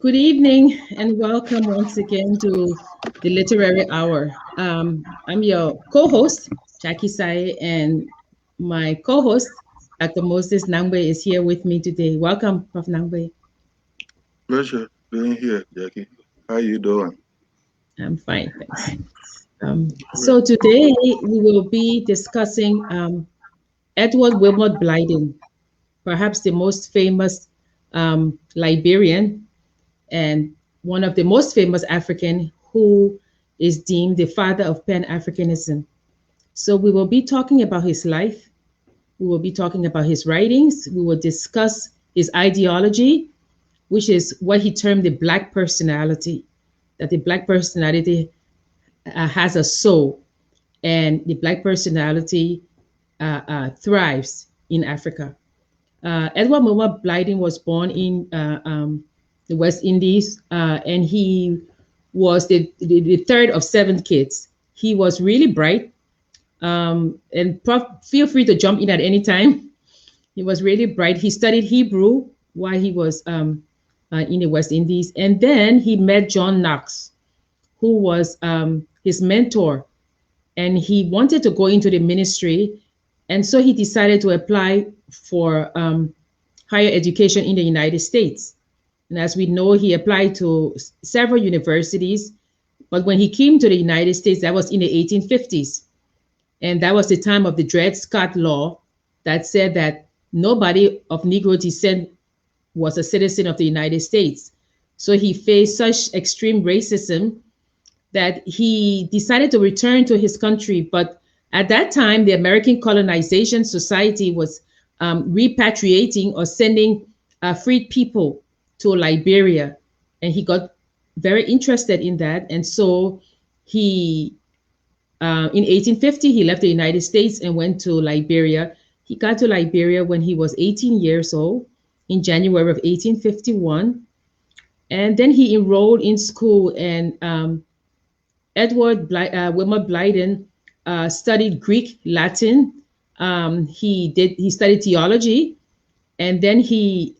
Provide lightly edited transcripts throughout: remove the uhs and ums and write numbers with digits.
Good evening and welcome once again to the Literary Hour. I'm your co-host, Jackie Sai, and my co-host, Dr. Moses Nangbe, is here with me today. Welcome, Prof. Nangbe. Pleasure being here, Jackie. How you doing? I'm fine, thanks. So today we will be discussing Edward Wilmot Blyden, perhaps the most famous Liberian and one of the most famous African who is deemed the father of Pan-Africanism. So we will be talking about his life. We will be talking about his writings. We will discuss his ideology, which is what he termed the Black personality, that the Black personality has a soul and the Black personality thrives in Africa. Edward Wilmot Blyden was born in the West Indies, and he was the third of seven kids. He was really bright, and feel free to jump in at any time. He was really bright. He studied Hebrew while he was in the West Indies, and then he met John Knox, who was his mentor, and he wanted to go into the ministry, and so he decided to apply for higher education in the United States. And as we know, he applied to several universities. But when he came to the United States, that was in the 1850s. And that was the time of the Dred Scott Law that said that nobody of Negro descent was a citizen of the United States. So he faced such extreme racism that he decided to return to his country. But at that time, the American Colonization Society was repatriating or sending freed people to Liberia. And he got very interested in that. And so in 1850, he left the United States and went to Liberia. He got to Liberia when he was 18 years old in January of 1851. And then he enrolled in school, and Wilmot Blyden studied Greek, Latin. He studied theology, and then he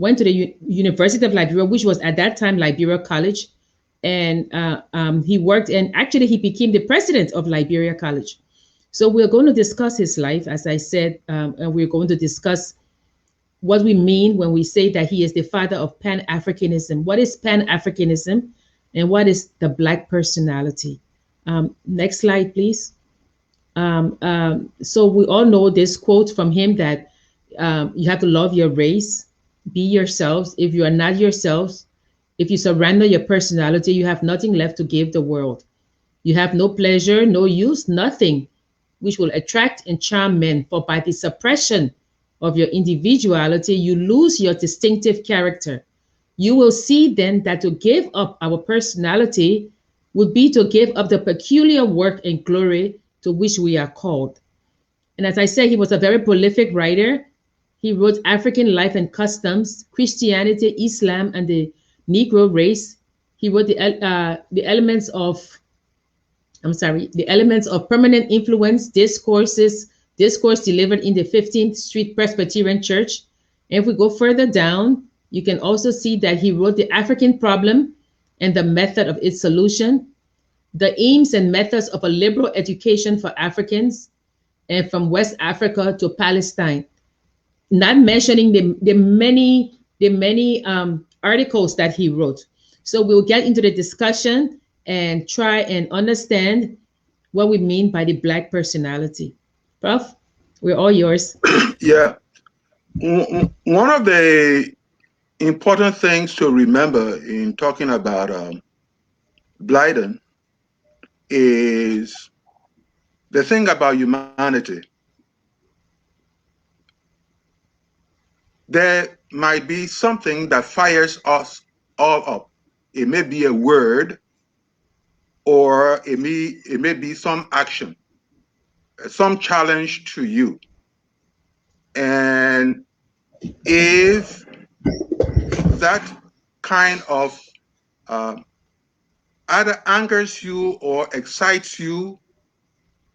went to the University of Liberia, which was at that time Liberia College, and he worked, and actually he became the president of Liberia College. So we're going to discuss his life, as I said, and we're going to discuss what we mean when we say that he is the father of Pan-Africanism. What is Pan-Africanism, and what is the Black personality? Next slide, please. So we all know this quote from him that you have to love your race, be yourselves. If you are not yourselves, if you surrender your personality, you have nothing left to give the world. You have no pleasure, no use, nothing which will attract and charm men. For by the suppression of your individuality, you lose your distinctive character. You will see then that to give up our personality would be to give up the peculiar work and glory to which we are called. And as I said, he was a very prolific writer. He wrote African Life and Customs, Christianity, Islam, and the Negro Race. He wrote the elements of permanent influence, discourse delivered in the 15th Street Presbyterian Church. And if we go further down, you can also see that he wrote the African Problem and the Method of its Solution, the Aims and Methods of a Liberal Education for Africans, and From West Africa to Palestine, not mentioning the many articles that he wrote. So we'll get into the discussion and try and understand what we mean by the Black personality. Prof, we're all yours. Yeah. One of the important things to remember in talking about Blyden is the thing about humanity. There might be something that fires us all up. It may be a word, or it may be some action, some challenge to you. And if that kind of either angers you or excites you,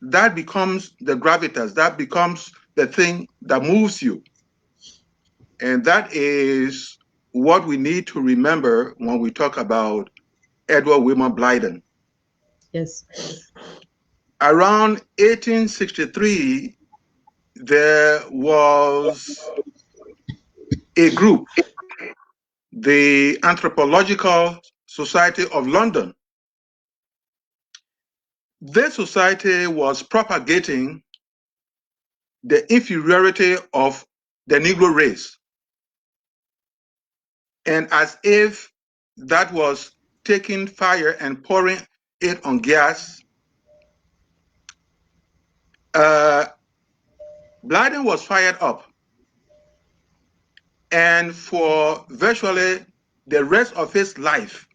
that becomes the gravitas, that becomes the thing that moves you. And that is what we need to remember when we talk about Edward Wilmot Blyden. Yes. Around 1863, there was a group, the Anthropological Society of London. This society was propagating the inferiority of the Negro race. And as if that was taking fire and pouring it on gas, Blyden was fired up. And for virtually the rest of his life,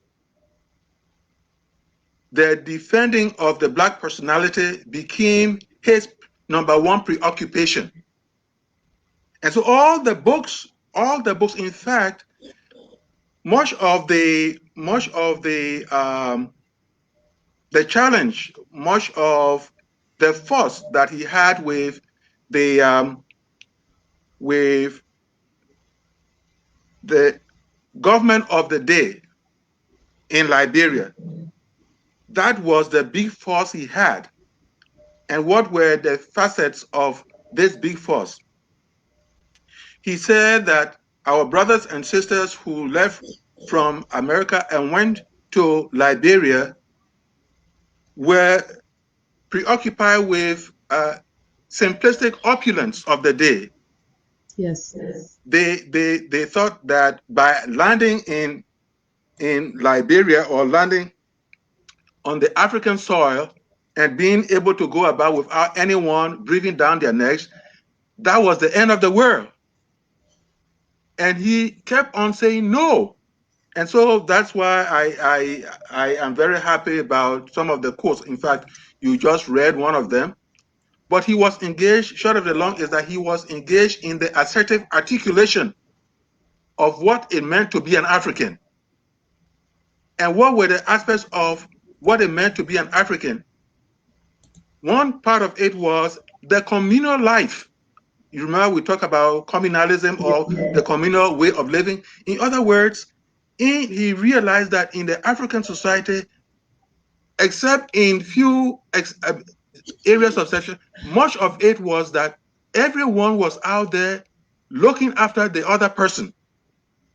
the defending of the Black personality became his number one preoccupation. And so all the books, in fact, much of the challenge, much of the fuss that he had with the government of the day in Liberia, that was the big force he had. And what were the facets of this big force? He said that our brothers and sisters who left from America and went to Liberia were preoccupied with simplistic opulence of the day. Yes. They thought that by landing in Liberia or landing on the African soil and being able to go about without anyone breathing down their necks, that was the end of the world. And he kept on saying no. And so that's why I am very happy about some of the quotes. In fact, you just read one of them. But he was engaged, short of the long is that he was engaged in the assertive articulation of what it meant to be an African. And what were the aspects of what it meant to be an African? One part of it was the communal life. You remember we talked about communalism or the communal way of living. In other words, he realized that in the African society, except in few areas of section, much of it was that everyone was out there looking after the other person.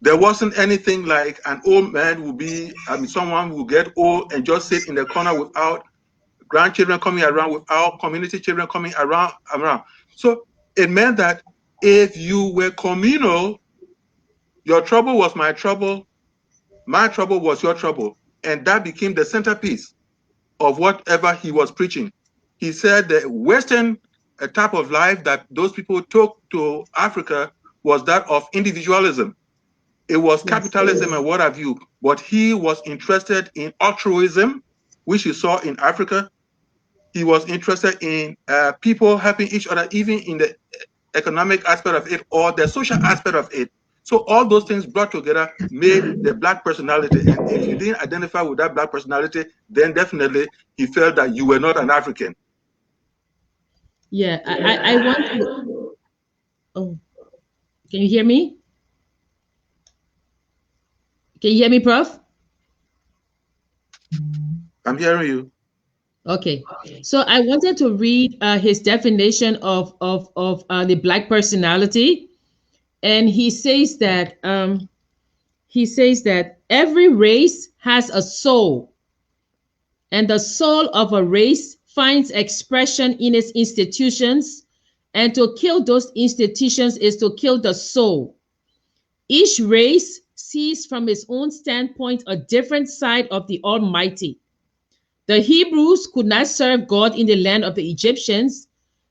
There wasn't anything like an old man would be, someone who get old and just sit in the corner without grandchildren coming around, without community children coming around. So it meant that if you were communal, your trouble was my trouble was your trouble. And that became the centerpiece of whatever he was preaching. He said the Western type of life that those people took to Africa was that of individualism. It was capitalism and what have you, but he was interested in altruism, which he saw in Africa. He was interested in people helping each other, even in the economic aspect of it or the social aspect of it. So all those things brought together made the Black personality. And if you didn't identify with that Black personality, then definitely he felt that you were not an African. Yeah, I want to. Oh, can you hear me? Can you hear me, Prof? I'm hearing you. Okay, so I wanted to read his definition of the Black personality, and he says that every race has a soul, and the soul of a race finds expression in its institutions, and to kill those institutions is to kill the soul. Each race sees from its own standpoint a different side of the Almighty. The Hebrews could not serve God in the land of the Egyptians.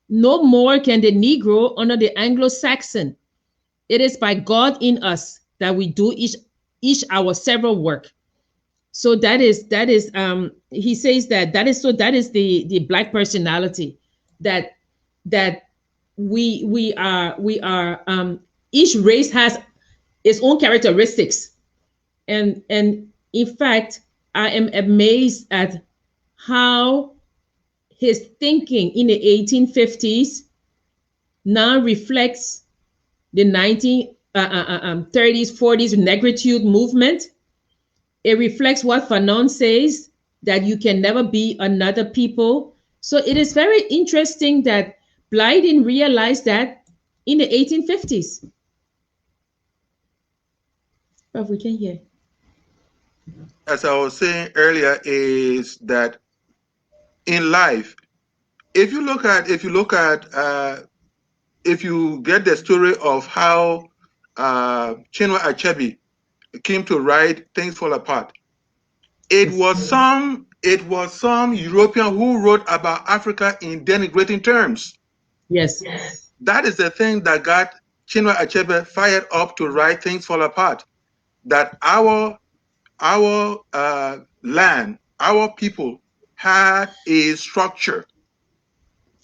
No more can the Negro under the Anglo-Saxon. It is by God in us that we do each our several work. So that is he says that is the Black personality, that we are each race has its own characteristics, and in fact I am amazed at how his thinking in the 1850s now reflects the 30s, 40s negritude movement. It reflects what Fanon says, that you can never be another people. So it is very interesting that Blyden realized that in the 1850s. But we can hear. As I was saying earlier, is that in life, if you get the story of how Chinua Achebe came to write Things Fall Apart, it was some European who wrote about Africa in denigrating terms. Yes. That is the thing that got Chinua Achebe fired up to write Things Fall Apart. That our land, our people had a structure.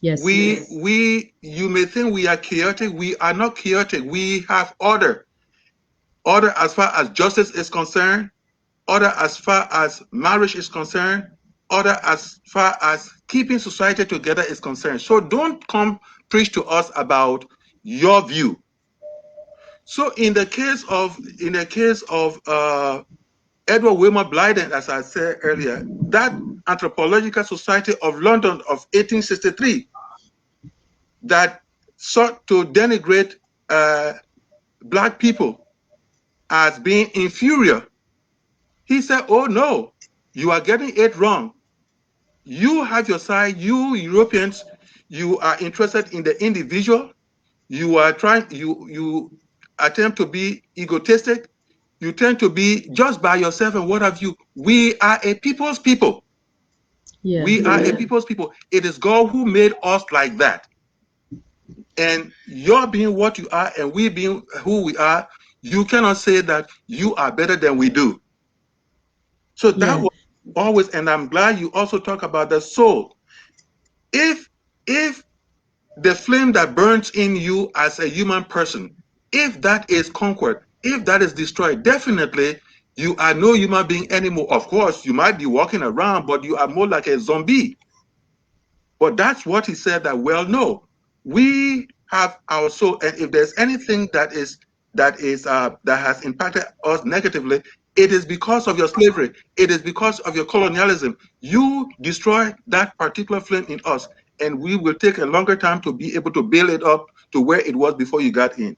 Yes. You may think we are chaotic. We are not chaotic. We have order. Order as far as justice is concerned, order as far as marriage is concerned, order as far as keeping society together is concerned. So don't come preach to us about your view. So in the case of Edward Wilmot Blyden, as I said earlier, that Anthropological Society of London of 1863 that sought to denigrate Black people as being inferior. He said, oh no, you are getting it wrong. You have your side, you Europeans, you are interested in the individual. You are you attempt to be egotistic. You tend to be just by yourself and what have you. We are a people's people. Yeah. We are a people's people. It is God who made us like that. And you're being what you are and we being who we are, you cannot say that you are better than we do. So that was always, and I'm glad you also talk about the soul. If the flame that burns in you as a human person, if that is conquered, if that is destroyed, definitely you are no human being anymore. Of course, you might be walking around, but you are more like a zombie. But that's what he said, that, well, no, we have our soul, and if there's anything that has impacted us negatively, it is because of your slavery. It is because of your colonialism. You destroy that particular flame in us, and we will take a longer time to be able to build it up to where it was before you got in.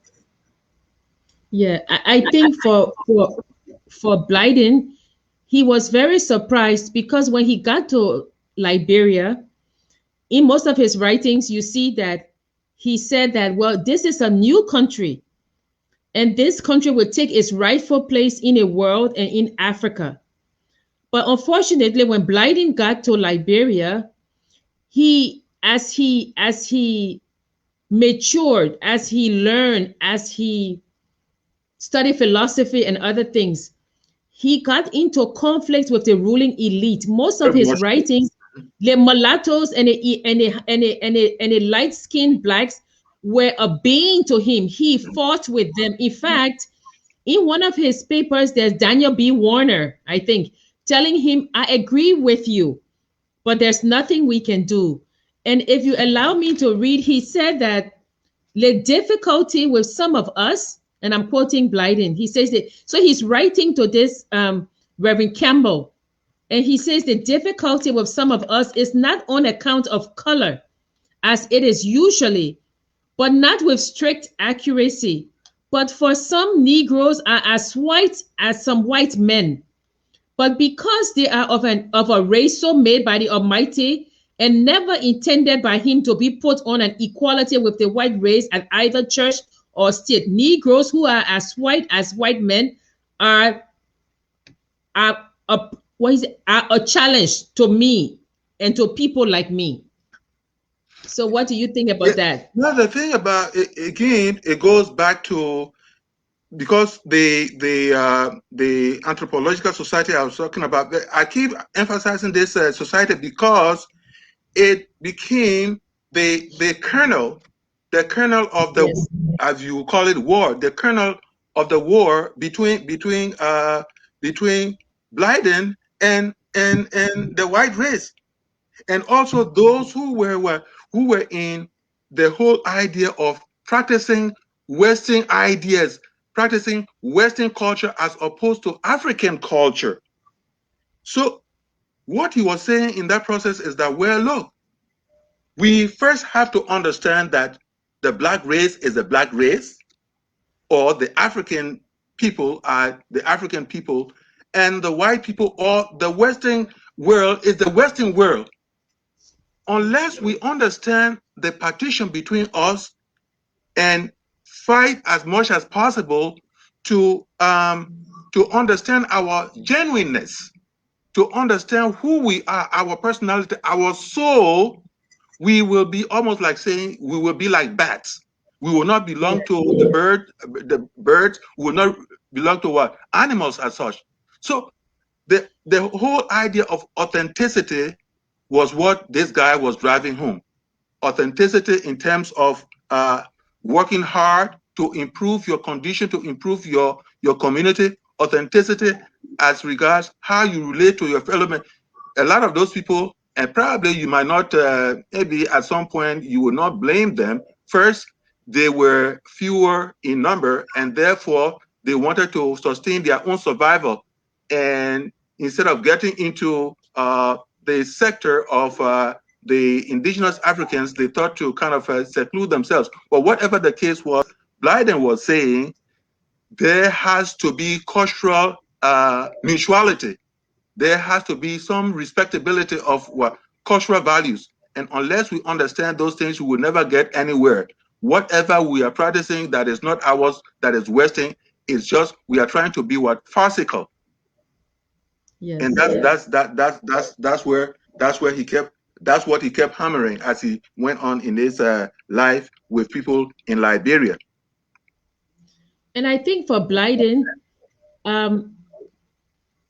Yeah, I think for Blyden, he was very surprised because when he got to Liberia, in most of his writings, you see that he said that, well, this is a new country, and this country will take its rightful place in the world and in Africa. But unfortunately, when Blyden got to Liberia, as he matured, as he learned, as he studied philosophy and other things, he got into conflict with the ruling elite. Most of his writings, the mulattoes and the light-skinned blacks were a bane to him. He fought with them. In fact, in one of his papers, there's Daniel B. Warner, I think, telling him, I agree with you, but there's nothing we can do. And if you allow me to read, he said that the difficulty with some of us, and I'm quoting Blyden, he says that, so he's writing to this Reverend Campbell, and he says the difficulty with some of us is not on account of color, as it is usually, but not with strict accuracy. But for some Negroes are as white as some white men. But because they are of a race so made by the Almighty and never intended by him to be put on an equality with the white race at either church or state, Negroes who are as white men are a challenge to me and to people like me. So what do you think about that? Well, the thing about it, again, it goes back to, because the Anthropological Society I was talking about, I keep emphasizing this society because it became the kernel of the, yes, as you call it, war, the kernel of the war between Blyden and the white race, and also those who were in the whole idea of practicing Western ideas practicing Western culture as opposed to African culture. So what he was saying in that process is that, well, look, we first have to understand that the black race is a black race, or the African people are the African people, and the white people or the Western world is the Western world. Unless we understand the partition between us and fight as much as possible to understand our genuineness, to understand who we are, our personality, our soul, we will be almost like saying we will be like bats. We will not belong to the birds. We will not belong to what? Animals as such. So the whole idea of authenticity was what this guy was driving home. Authenticity in terms of working hard to improve your condition, to improve your community. Authenticity as regards how you relate to your fellow men. A lot of those people, and probably you might not, maybe at some point you will not blame them. First, they were fewer in number, and therefore they wanted to sustain their own survival. And instead of getting into the sector of the indigenous Africans, they thought to kind of seclude themselves. But whatever the case was, Blyden was saying there has to be cultural mutuality. There has to be some respectability of what cultural values. And unless we understand those things, we will never get anywhere. Whatever we are practicing that is not ours, that is Western, it's just we are trying to be what farcical. Yes. And that's where he kept. That's what he kept hammering as he went on in his life with people in Liberia. And I think for Blyden,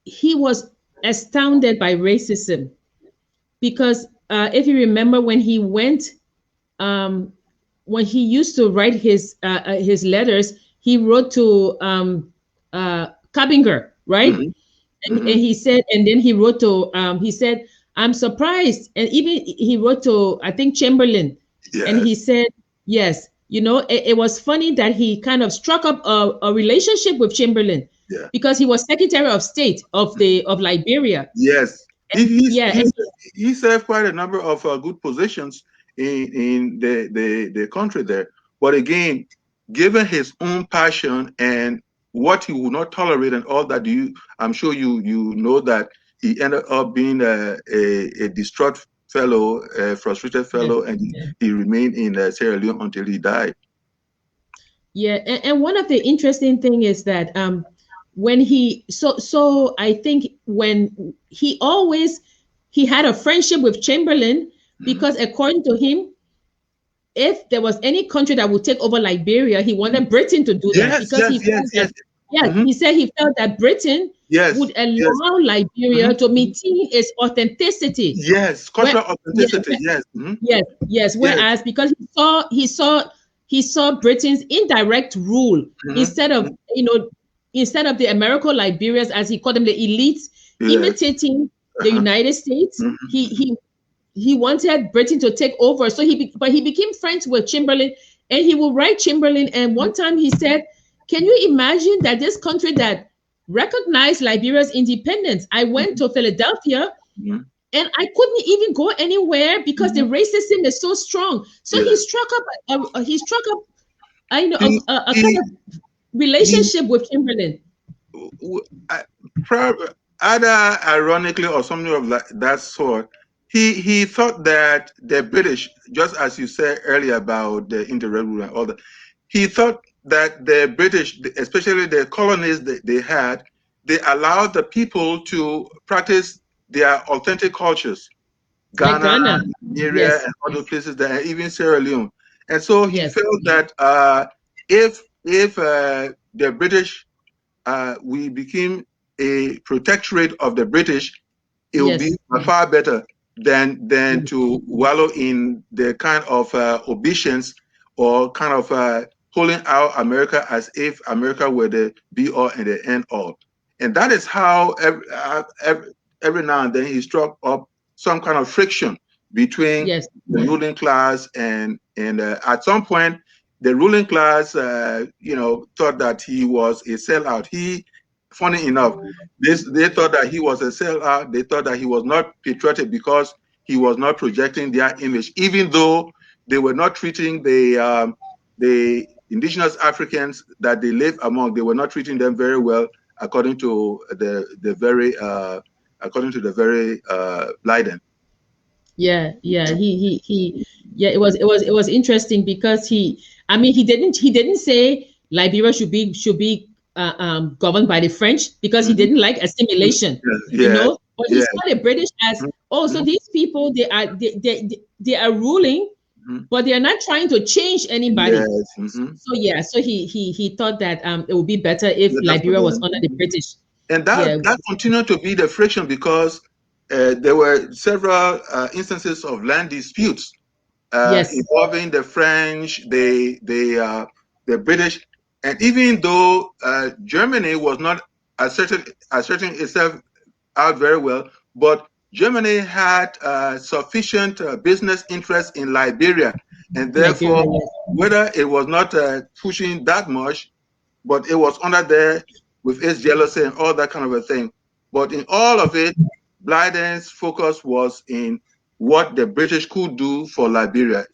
he was astounded by racism, because if you remember when he went, when he used to write his letters, he wrote to Kabinger, right? Mm-hmm. And he said, and then he wrote to, he said, I'm surprised. And even he wrote to, I think, Chamberlain. Yes. And he said, yes, you know, it was funny that he kind of struck up a relationship with Chamberlain. Yeah. Because he was Secretary of State of Liberia. Yes. He served quite a number of good positions in the country there. But again, given his own passion and what he would not tolerate and all that, I'm sure you know that he ended up being a distraught fellow, a frustrated fellow, and he remained in Sierra Leone until he died. Yeah, and one of the interesting thing is that when he so I think when he had a friendship with Chamberlain, because according to him, if there was any country that would take over Liberia, he wanted Britain to do that, because he said he felt that Britain would allow Liberia to maintain its authenticity. Yes, cultural authenticity. Yes. Whereas because he saw Britain's indirect rule instead of the Americo-Liberians, as he called them, the elites, imitating the United States. He wanted Britain to take over. So he became friends with Chamberlain, and he will write Chamberlain. And one time he said, can you imagine that this country that recognized Liberia's independence, I went to Philadelphia and I couldn't even go anywhere because the racism is so strong. So he struck up a kind of relationship with Chamberlain. Either ironically or something of that sort, he thought that the British, just as you said earlier about the interregnum and all that, he thought that the British, especially the colonies that they had, they allowed the people to practice their authentic cultures. Ghana, Nigeria, and other places, that even Sierra Leone. And so he felt that if the British, we became a protectorate of the British, it will be far better than to wallow in the kind of obeisance or kind of pulling out America as if America were the be all and the end all. And that is how every now and then he struck up some kind of friction between the ruling class and at some point the ruling class, thought that he was a sellout. Funny enough, they thought that he was a sellout. They thought that he was not patriotic because he was not projecting their image, even though they were not treating the indigenous Africans that they live among. They were not treating them very well, according to the very Blyden. Yeah, yeah, it was interesting because he didn't say Liberia should be governed by the French because he didn't like assimilation, but he saw the British as, so these people, they are ruling, but they are not trying to change anybody. So he thought that it would be better if Liberia was under the British. And that continued to be the friction because there were several instances of land disputes involving the French, the British, and even though Germany was not asserting itself out very well, but Germany had sufficient business interest in Liberia, and therefore, whether it was not pushing that much, but it was under there with its jealousy and all that kind of a thing. But in all of it, Blyden's focus was in what the British could do for Liberia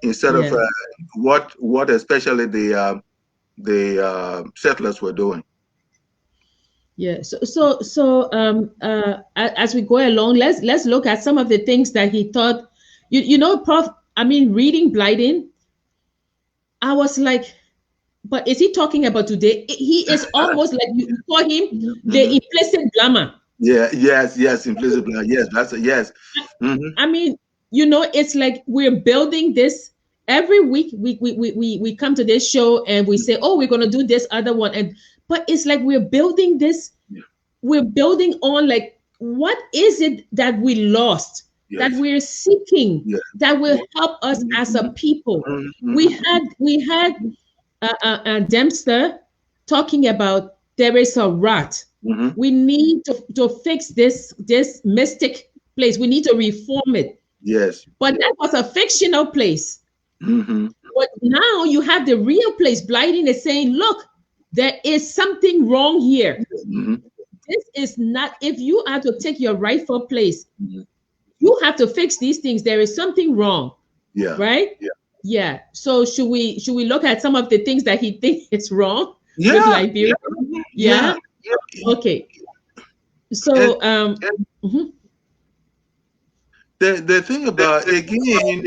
instead of what especially the settlers were doing. Yeah. So as we go along, let's look at some of the things that he thought. Prof. Reading Blyden, I was like, but is he talking about today? He is almost like you call him the implicit blamer. Yeah. Yes. Implicit blamer. Yes. That's a yes. It's like we're building this every week. We come to this show and we say, oh, we're going to do this other one, but it's like we're building this. Yeah. We're building on, like, what is it that we lost, that we're seeking, that will help us as a people? We had Dempster talking about there is a rot. We need to fix this mystic place. We need to reform it. Yes. But that was a fictional place. But now you have the real place. Blyden is saying, look, there is something wrong here. This is not, if you are to take your rightful place, you have to fix these things. There is something wrong. Yeah. Right? Yeah. So should we look at some of the things that he thinks is wrong with Liberia? Yeah. Okay. So the thing about, again,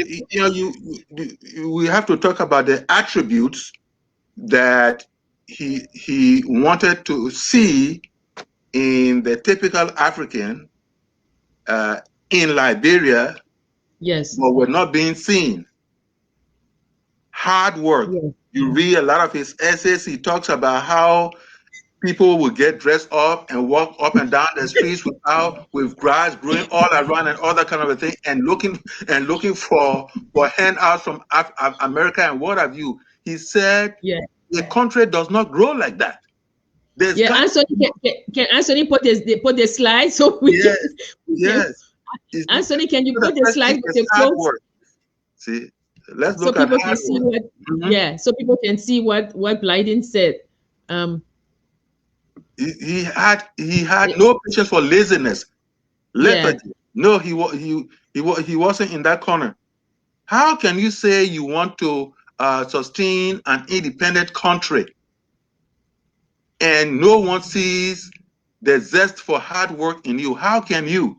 we have to talk about the attributes that he wanted to see in the typical African in Liberia, but were not being seen. Hard work. You read a lot of his essays. He talks about how people would get dressed up and walk up and down the streets with grass growing all around and all that kind of a thing, and looking for handouts from America and what have you. He said, the country does not grow like that. Anthony, can Anthony put the slide so we can? Anthony, can you put the slide with your quotes? See, let's look at people can see what. So people can see what Blyden said. He had no patience for laziness, lethargy. No, he wasn't in that corner. How can you say you want to sustain an independent country and no one sees the zest for hard work in you? How can you?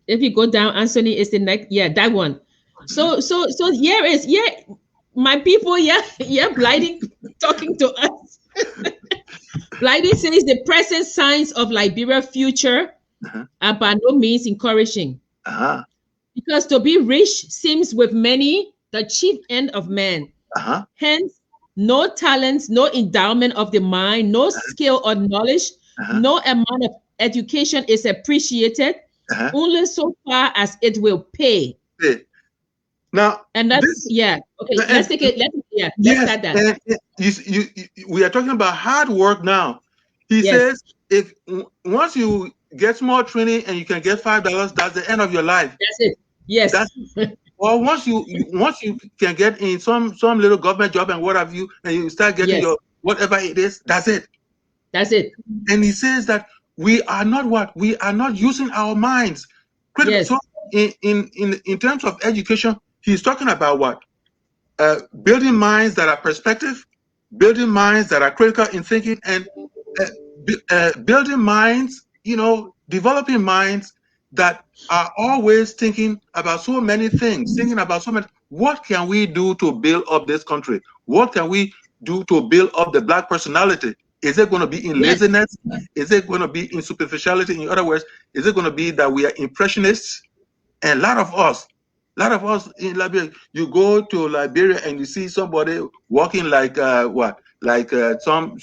If you go down, Anthony is the next. Yeah, that one. So here is my people. Blyden talking to us. Blyden says the present signs of Liberia's future are by no means encouraging. Because to be rich seems with many the chief end of man. Hence, no talents, no endowment of the mind, no skill or knowledge, no amount of education is appreciated, only so far as it will pay. Now, and that's okay. Let's take it. Let's start that. We are talking about hard work now. He says, if once you get small training and you can get $5, that's the end of your life. That's it. Yes. Or once you can get in some little government job and what have you, and you start getting your whatever it is, that's it. That's it. And he says that we are not using our minds. Critical. Yes. So in terms of education, he's talking about what? Building minds that are perspective, building minds that are critical in thinking, and building minds, developing minds that are always thinking about so many things, thinking about so many. What can we do to build up this country? What can we do to build up the Black personality? Is it going to be in laziness? Is it going to be in superficiality? In other words, is it going to be that we are impressionists? And a lot of us in Liberia, you go to Liberia and you see somebody walking like some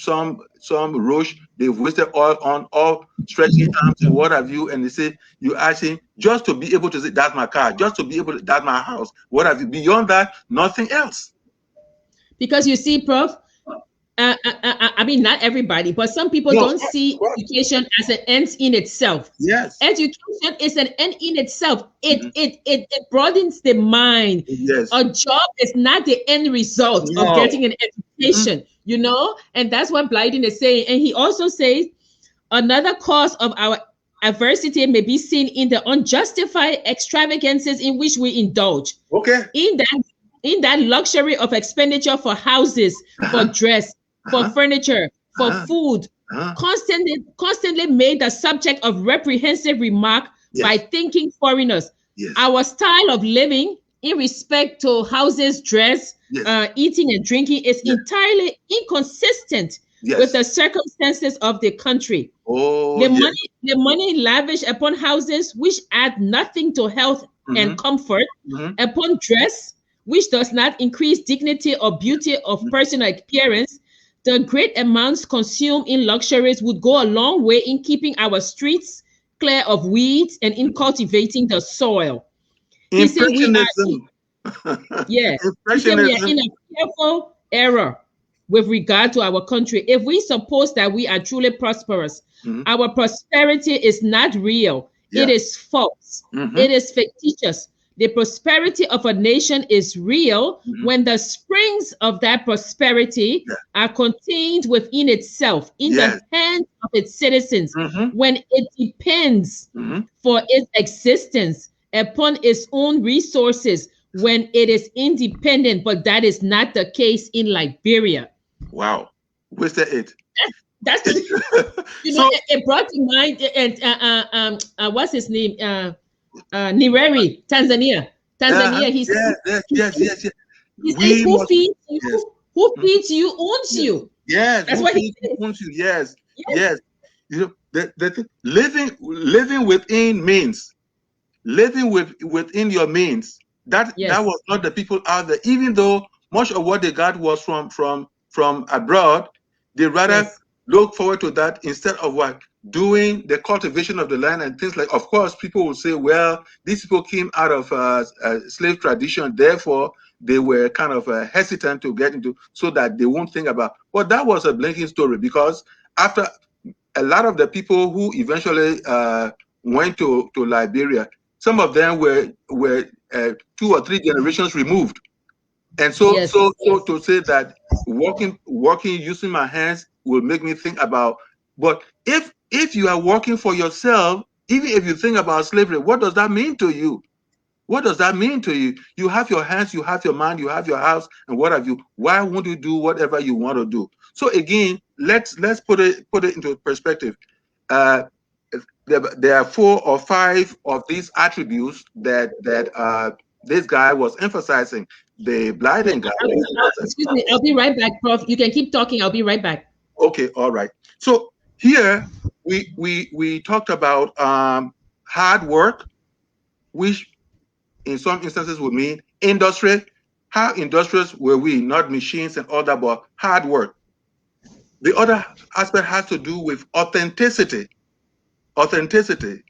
roach they've wasted oil on, all stretching arms and what have you, and they say you ask him just to be able to say that's my car, just to be able to that's my house, what have you. Beyond that, nothing else. Because you see, Prof, I mean, not everybody, but some people don't see education as an end in itself. Yes. Education is an end in itself. It broadens the mind. Yes. A job is not the end result of getting an education, and that's what Blyden is saying. And he also says another cause of our adversity may be seen in the unjustified extravagances in which we indulge. Okay. In that luxury of expenditure for houses, for dress, for furniture, for food, constantly made the subject of reprehensive remark by thinking foreigners. Yes. Our style of living in respect to houses, dress, eating and drinking is entirely inconsistent with the circumstances of the country. The money lavished upon houses which add nothing to health and comfort, upon dress which does not increase dignity or beauty of personal appearance, the great amounts consumed in luxuries would go a long way in keeping our streets clear of weeds and in cultivating the soil. He said we are in a careful error with regard to our country. If we suppose that we are truly prosperous, our prosperity is not real. It is false. It is fictitious. The prosperity of a nation is real when the springs of that prosperity are contained within itself, in the hands of its citizens, when it depends for its existence upon its own resources, when it is independent. But that is not the case in Liberia. Wow. Where's that? That's it brought to mind, what's his name? Nireri, Tanzania. He said, yes. Who feeds you? Who feeds you owns you. Yes, that's what he said. Owns you. Yes. Living within means, living within your means. That was not the people out there. Even though much of what they got was from abroad, they rather look forward to that instead of doing the cultivation of the land and things like. Of course, people will say, well, these people came out of slave tradition, therefore they were kind of hesitant to get into, so that they won't think about. But that was a blinking story, because after a lot of the people who eventually went to Liberia, some of them were 2 or 3 generations removed. And so to say that working using my hands will make me think about. But if you are working for yourself, even if you think about slavery, what does that mean to you? What does that mean to you? You have your hands, you have your mind, you have your house, and what have you. Why won't you do whatever you want to do? So again, let's put it into perspective. There are 4 or 5 of these attributes that this guy was emphasizing. The Blyden guy. Excuse me, I'll be right back, Prof. You can keep talking. I'll be right back. Okay, all right. So here we talked about hard work, which in some instances would mean industry. How industrious were we? Not machines and all that, but hard work. The other aspect has to do with authenticity. Authenticity.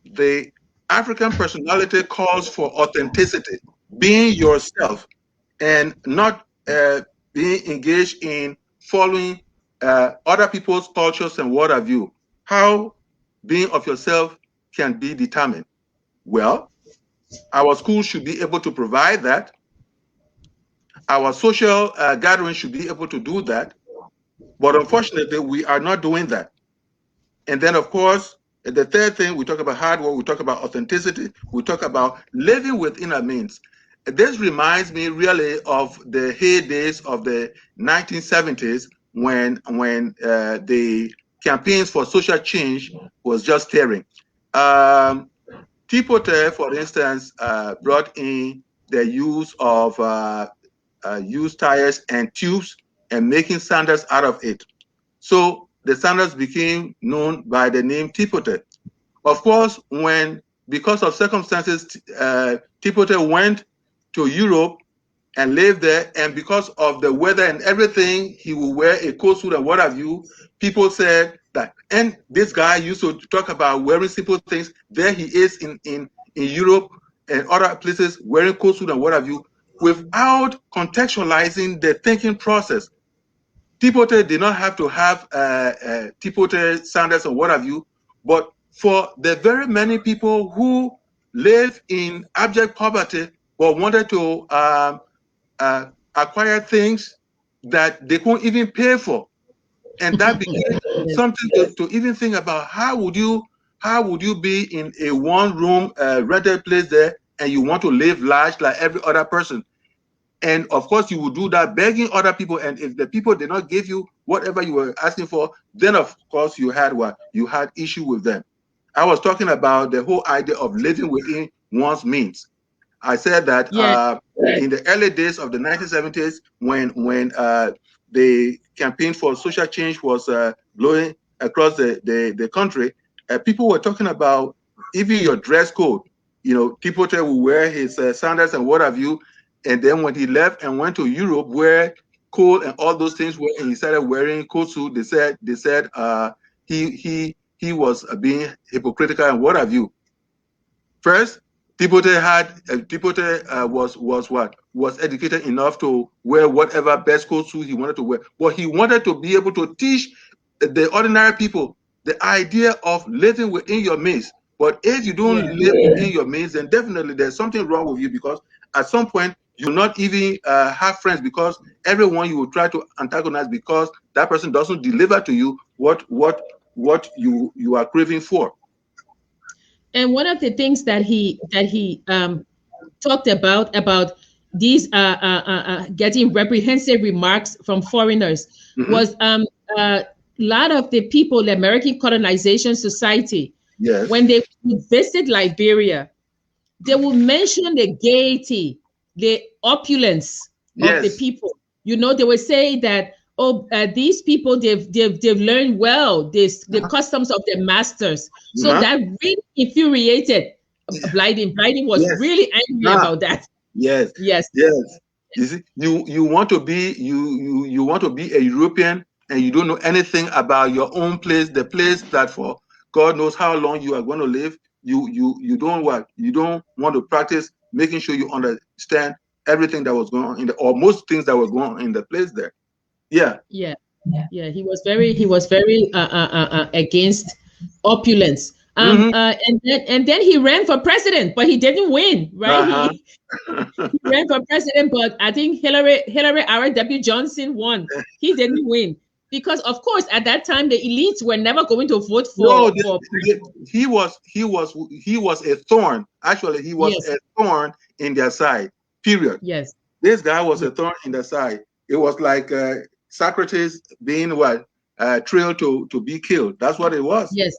The African personality calls for authenticity, being yourself, and not being engaged in following other people's cultures and what have you. How being of yourself can be determined? Well, Our schools should be able to provide that. Our social gatherings should be able to do that. But unfortunately, we are not doing that. And then, of course, the third thing, we talk about hard work, we talk about authenticity, we talk about living within our means. This reminds me really of the heydays of the 1970s when the campaigns for social change was just tearing. Tipote, for instance, brought in the use of used tires and tubes and making sandals out of it. So the sandals became known by the name Tipote. Of course, because of circumstances, Tipote went to Europe and lived there, and because of the weather and everything, he would wear a coat suit and what have you. People said that, and this guy used to talk about wearing simple things. There he is in Europe and other places wearing coat suit and what have you, without contextualizing the thinking process. Tipote did not have to have Tipote sandals or what have you, but for the very many people who live in abject poverty but wanted to acquire things that they couldn't even pay for, and that became something to even think about. How would you be in a one-room rented place there, and you want to live large like every other person? And of course, you would do that begging other people. And if the people did not give you whatever you were asking for, then of course you had what? You had issue with them. I was talking about the whole idea of living within one's means. I said that in the early days of the 1970s, when the campaign for social change was blowing across the country, people were talking about even your dress code. You know, Tipote will wear his sandals and what have you. And then when he left and went to Europe, where coal and all those things were, and he started wearing coat suit, they said he was being hypocritical and what have you. First, Tipote was educated enough to wear whatever best coat suit he wanted to wear, but he wanted to be able to teach the ordinary people the idea of living within your means. But if you don't live within your means, then definitely there's something wrong with you, because at some point you'll not even have friends, because everyone you will try to antagonize because that person doesn't deliver to you what you are craving for. And one of the things that he talked about these getting reprehensive remarks from foreigners was a lot of the people, the American Colonization Society, when they would visit Liberia, they will mention the gaiety, the opulence of the people. You know, they would say that, these people, they've learned well the customs of their masters. So that really infuriated Blyden. Blyden was really angry about that. Yes. You see, you want to be you want to be a European, and you don't know anything about your own place, the place that for God knows how long you are going to live. You don't want to practice making sure you understand everything that was going on or most things that were going on in the place there. He was very against opulence. And then he ran for president, but he didn't win, right? He ran for president, but I think Hillary R.W. Johnson won. He didn't win because, of course, at that time the elites were never going to vote for. He was a thorn. Actually, he was a thorn in their side. Period. Yes. This guy was a thorn in their side. It was like Socrates being trailed to be killed. That's what it was. Yes.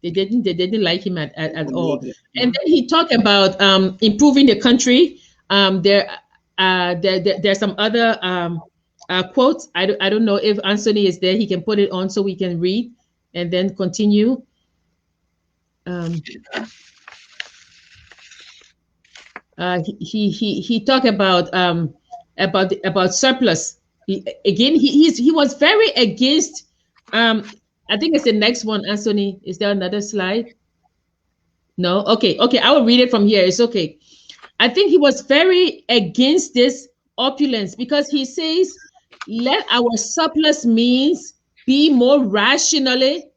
They didn't like him at all. And then he talked about improving the country. There's some other quotes. I don't know if Anthony is there. He can put it on so we can read and then continue. He talked about surplus. He was very against. I think it's the next one, Anthony. Is there another slide? No? Okay. I will read it from here. It's okay. I think he was very against this opulence because he says, let our surplus means be more rationally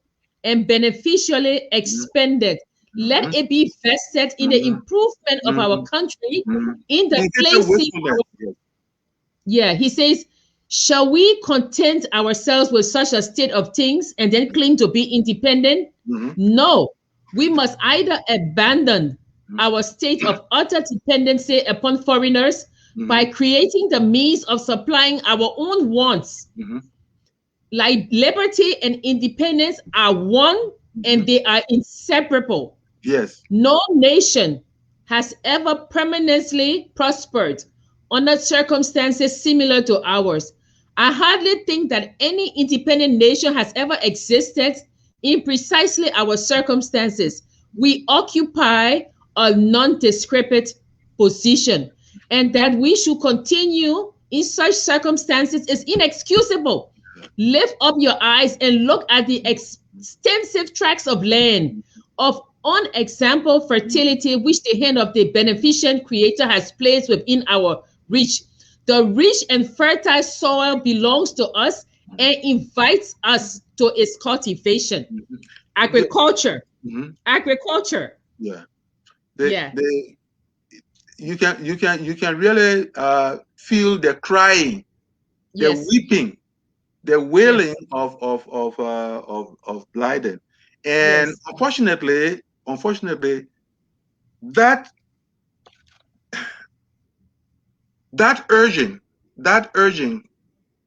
and beneficially expended. let it be vested in the improvement of our country, in the placing. Yeah, he says, shall we content ourselves with such a state of things and then claim to be independent? No, we must either abandon our state of utter dependency upon foreigners by creating the means of supplying our own wants. Like liberty and independence are one and they are inseparable. Yes. No nation has ever permanently prospered under circumstances similar to ours. I hardly think that any independent nation has ever existed in precisely our circumstances. We occupy a nondescript position, and that we should continue in such circumstances is inexcusable. Lift up your eyes and look at the extensive tracts of land of unexampled fertility which the hand of the beneficent Creator has placed within our reach. The rich and fertile soil belongs to us and invites us to its cultivation. Agriculture. Agriculture. Yeah. You can really feel the crying, the weeping, the wailing of Blyden. And unfortunately, that urging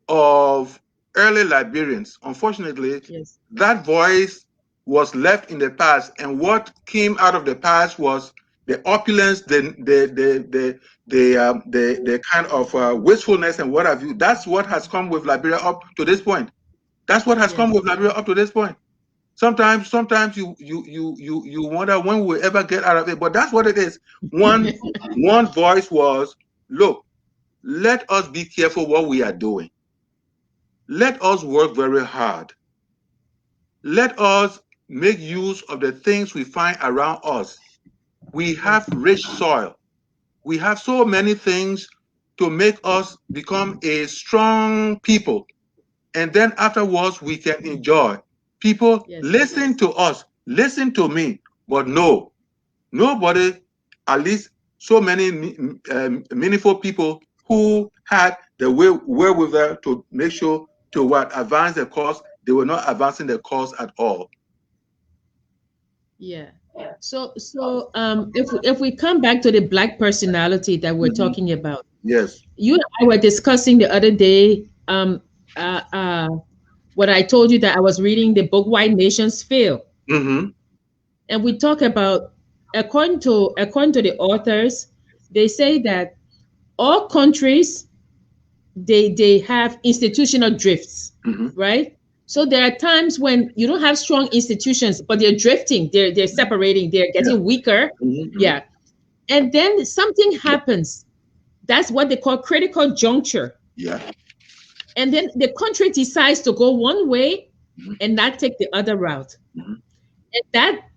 of early Liberians, unfortunately, that voice was left in the past, and what came out of the past was the opulence, the kind of wastefulness and what have you. That's what has come with Liberia up to this point. That's what has come with Liberia up to this point. Sometimes you wonder when we'll ever get out of it, but that's what it is. One voice was, look, let us be careful what we are doing. Let us work very hard. Let us make use of the things we find around us. We have rich soil. We have so many things to make us become a strong people. And then afterwards, we can enjoy. People, listen to us, listen to me. But no, nobody, at least so many meaningful people who had the wherewithal to make sure to advance the cause, they were not advancing the cause at all. Yeah. So if we come back to the Black personality that we're talking about, yes, you and I were discussing the other day what I told you, that I was reading the book White Nations Fail. And we talk about, according to the authors, they say that all countries, they have institutional drifts, right? So there are times when you don't have strong institutions, but they're drifting, they're separating, they're getting weaker. And then something happens. That's what they call critical juncture. And then the country decides to go one way and not take the other route. And that,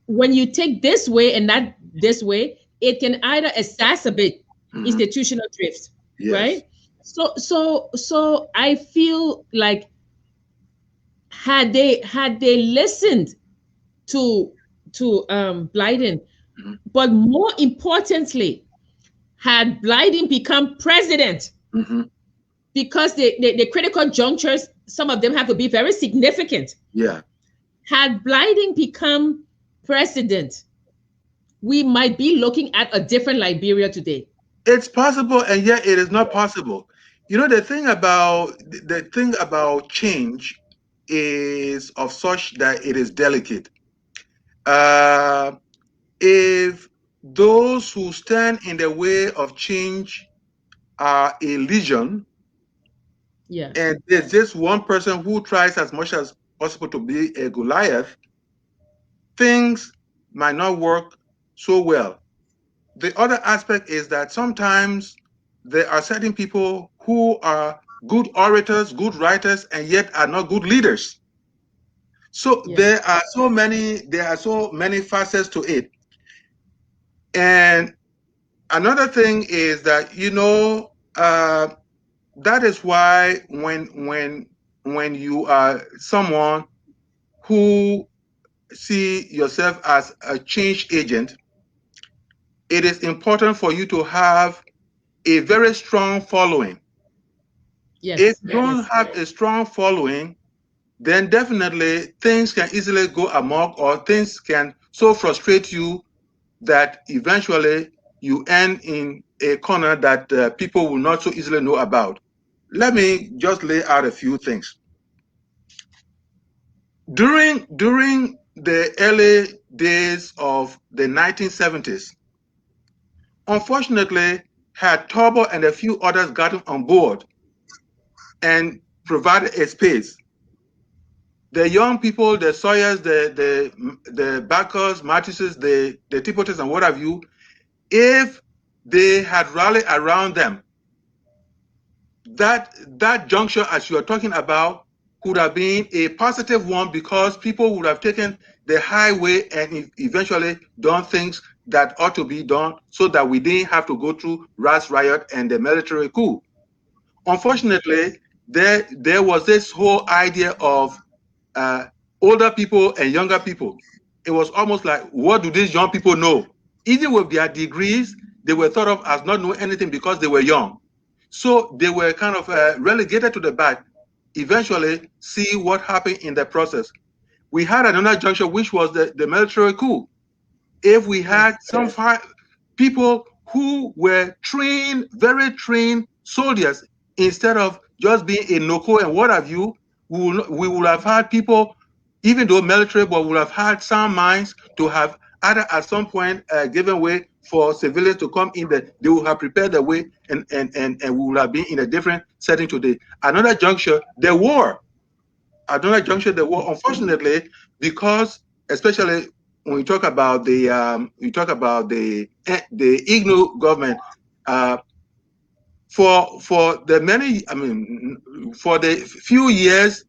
when you take this way and not this way, it can either exacerbate institutional drift, right? So I feel like had they listened to Blyden, but more importantly, had Blyden become president, because the critical junctures, some of them have to be very significant. Had Blyden become president, we might be looking at a different Liberia today. It's possible, and yet it is not possible. You know, the thing about change is of such that it is delicate. If those who stand in the way of change are a legion, and there's just one person who tries as much as possible to be a Goliath, things might not work so well. The other aspect is that sometimes there are certain people who are good orators, good writers, and yet are not good leaders. So there are so many facets to it. And another thing is that, you know, that is why when you are someone who see yourself as a change agent, it is important for you to have a very strong following. Yes. If you don't have a strong following, then definitely things can easily go amok, or things can so frustrate you that eventually you end in a corner that people will not so easily know about. Let me just lay out a few things. During the early days of the 1970s, unfortunately, had Turbo and a few others gotten on board and provided a space, the young people, the Sawyers, the Backers, Mattises, the Tipotes, and what have you, if they had rallied around them, that juncture, as you are talking about, could have been a positive one, because people would have taken the highway and eventually done things that ought to be done, so that we didn't have to go through Ras Riot and the military coup. Unfortunately, there was this whole idea of older people and younger people. It was almost like, what do these young people know? Even with their degrees, they were thought of as not knowing anything because they were young. So they were kind of relegated to the back. Eventually, see what happened in the process. We had another juncture, which was the military coup. If we had some people who were trained, very trained soldiers, instead of just being a NOCO and what have you, we would have had people, even though military, but we would have had sound minds to have either at some point given way for civilians to come in. They would have prepared the way, and we would have been in a different setting today. Another juncture, the war. Another juncture, the war. Unfortunately, because especially when we talk about the IGNO government, for the many, I mean, for the few years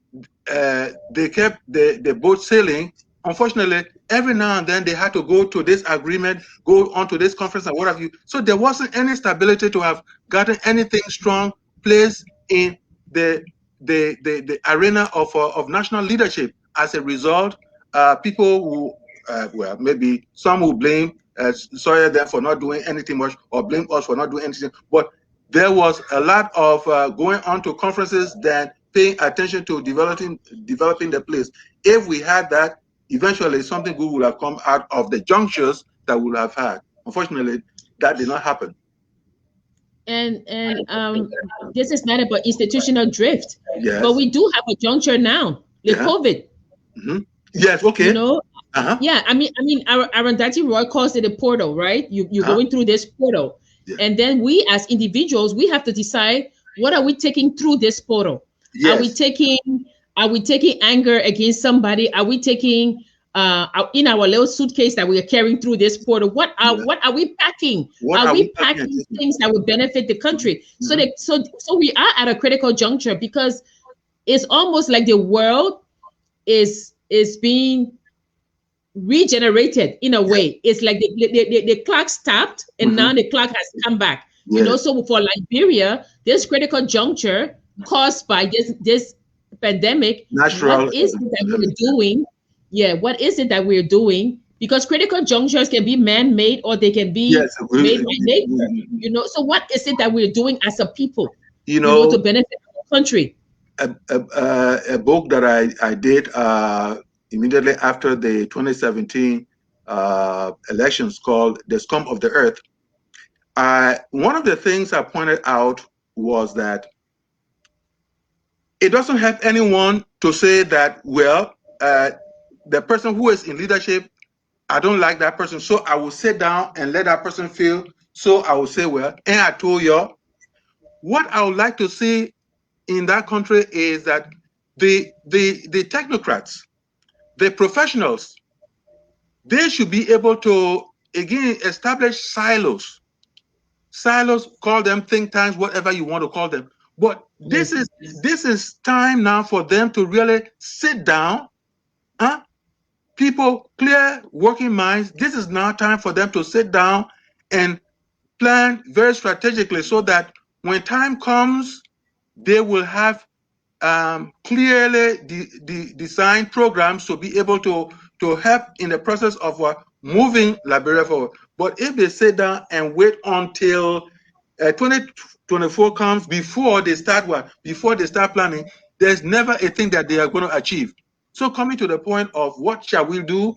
they kept the boat sailing. Unfortunately, every now and then they had to go to this agreement, go on to this conference and what have you. So there wasn't any stability to have gotten anything strong placed in the arena of national leadership. As a result, people who well, maybe some will blame Sawyer them for not doing anything much, or blame us for not doing anything. But there was a lot of going on to conferences than paying attention to developing the place. If we had that, eventually something good would have come out of the junctures that we would have had. Unfortunately, that did not happen. And this is not about institutional drift. Yes. But we do have a juncture now, the COVID. Mm-hmm. Yes, okay. You know, yeah, I mean, Arundhati Roy calls it a portal, right? You're going through this portal. Yeah. And then we as individuals, we have to decide, what are we taking through this portal? Yes. Are we taking anger against somebody? Are we taking in our little suitcase that we are carrying through this portal? What are we packing? Are we packing things that would benefit the country? Mm-hmm. So we are at a critical juncture, because it's almost like the world is being regenerated in a way. It's like the clock stopped, and now the clock has come back. Yes. You know, so for Liberia, this critical juncture caused by this pandemic, natural, what is it that we're doing? Yeah, what is it that we're doing? Because critical junctures can be man-made, or they can be made by nature. You know, so what is it that we're doing as a people, you know to benefit the country? A book that I did immediately after the 2017 elections, called The Scum of the Earth. One of the things I pointed out was that it doesn't help anyone to say that, well, the person who is in leadership, I don't like that person, so I will sit down and let that person feel. So I will say, well, and I told you, what I would like to see in that country is that the technocrats, the professionals, they should be able to, again, establish silos. Silos, call them think tanks, whatever you want to call them. But this is time now for them to really sit down. People, clear working minds. This is now time for them to sit down and plan very strategically, so that when time comes, they will have clearly designed programs to be able to to help in the process of moving Liberia forward. But if they sit down and wait until 2024 comes before they start before they start planning, there's never a thing that they are going to achieve. So coming to the point of what shall we do,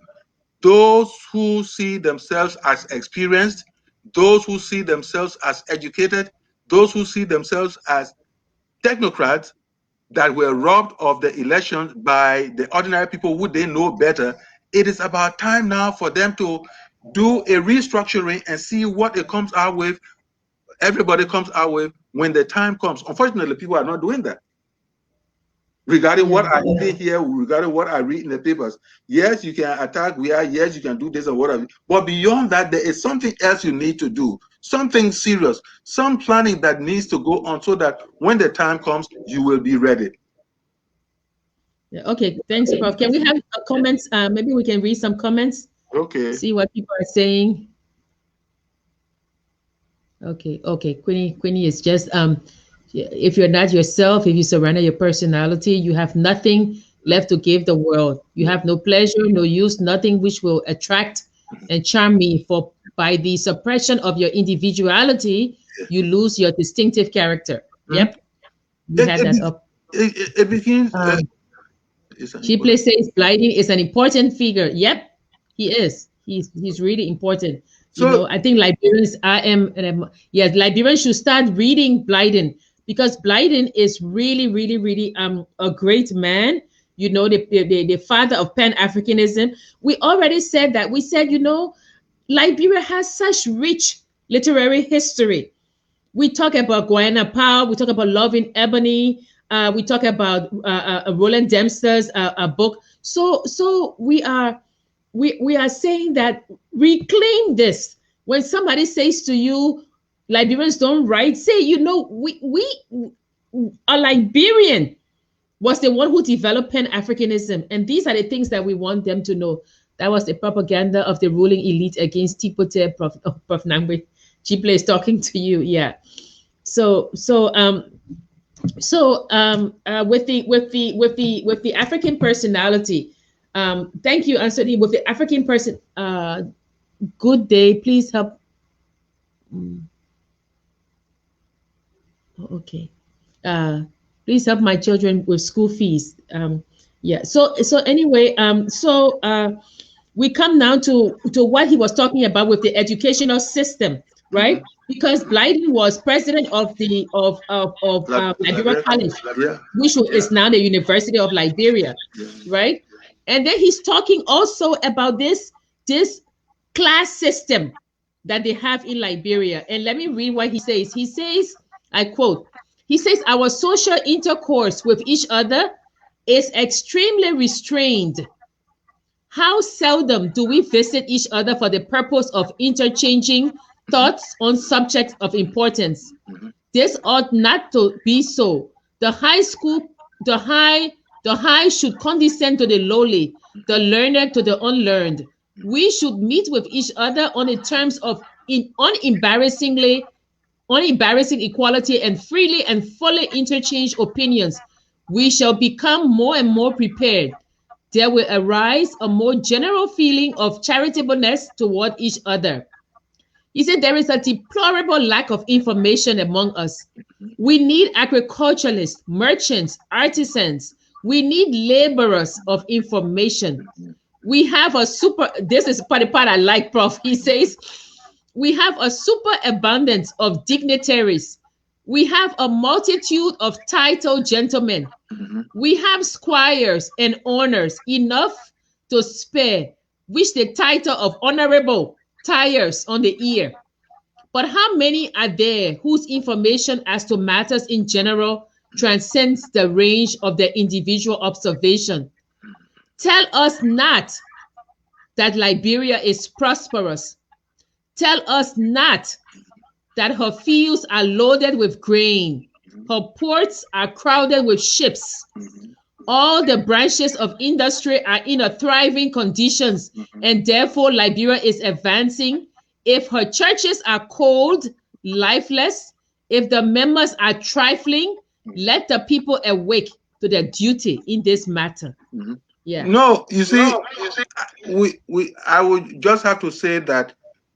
those who see themselves as experienced, those who see themselves as educated, those who see themselves as technocrats that were robbed of the election by the ordinary people who they know better, it is about time now for them to do a restructuring and see what it comes out with, everybody comes out with when the time comes. Unfortunately, people are not doing that. Regarding what I see here, regarding what I read in the papers, yes, you can attack, yes, you can do this or whatever. But beyond that, there is something else you need to do, something serious, some planning that needs to go on so that when the time comes, you will be ready. Yeah, okay, thanks, Prof. Can we have comments? Maybe we can read some comments. Okay. See what people are saying. Okay. Queenie is just if you're not yourself, if you surrender your personality, you have nothing left to give the world. You have no pleasure, no use, nothing which will attract and charm me. For by the suppression of your individuality, you lose your distinctive character. Yep. We had that up. It begins. Chipley says Blyden is an important figure. Yep, he is. He's really important. So, you know, I think Liberians, Liberians should start reading Blyden, because Blyden is really a great man. You know, the father of Pan-Africanism. We already said that. We said, you know, Liberia has such rich literary history. We talk about Guyana Powell. We talk about Love in Ebony. We talk about Roland Dempster's book. So we are saying that reclaim this. When somebody says to you, Liberians don't write, say, you know, a Liberian was the one who developed Pan-Africanism. And these are the things that we want them to know. That was the propaganda of the ruling elite against Tipote. Prof Nangwe Chipley is talking to you. Yeah. So with the African personality, thank you, Anthony. With the African person, good day. Please help. Okay. Please help my children with school fees. Yeah. So anyway, we come now to what he was talking about with the educational system, right? Because Blyden was president of the Liberia College, which is now the University of Liberia, right? And then he's talking also about this class system that they have in Liberia. And let me read what he says. He says, I quote, he says, our social intercourse with each other is extremely restrained. How seldom do we visit each other for the purpose of interchanging thoughts on subjects of importance? This ought not to be so. The high should condescend to the lowly, the learned to the unlearned. We should meet with each other on the terms of unembarrassing equality and freely and fully interchange opinions. We shall become more and more prepared. There will arise a more general feeling of charitableness toward each other. He said there is a deplorable lack of information among us. We need agriculturalists, merchants, artisans. We need laborers of information. We have this is part I like, Prof. He says, we have a superabundance of dignitaries. We have a multitude of titled gentlemen. We have squires and honors enough to spare, which the title of honorable tires on the ear. But how many are there whose information as to matters in general transcends the range of their individual observation? Tell us not that Liberia is prosperous. Tell us not that her fields are loaded with grain. Her ports are crowded with ships. All the branches of industry are in a thriving conditions, and therefore Liberia is advancing. If her churches are cold, lifeless, if the members are trifling, let the people awake to their duty in this matter. Yeah. No, you see, I would just have to say that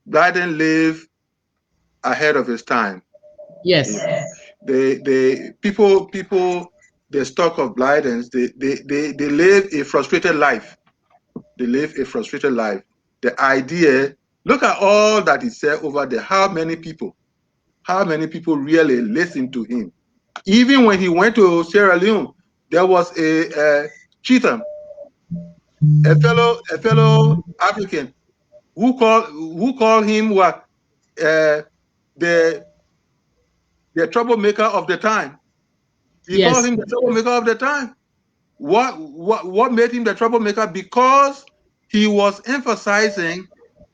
Blyden lived ahead of his time. Yes. People, the stock of Blydens, they live a frustrated life. They live a frustrated life. The idea, look at all that he said over there. How many people really listened to him? Even when he went to Sierra Leone, there was a Cheatham, a fellow African, who called him what, the troublemaker of the time. He called Yes. him the troublemaker of the time. What made him the troublemaker? Because he was emphasizing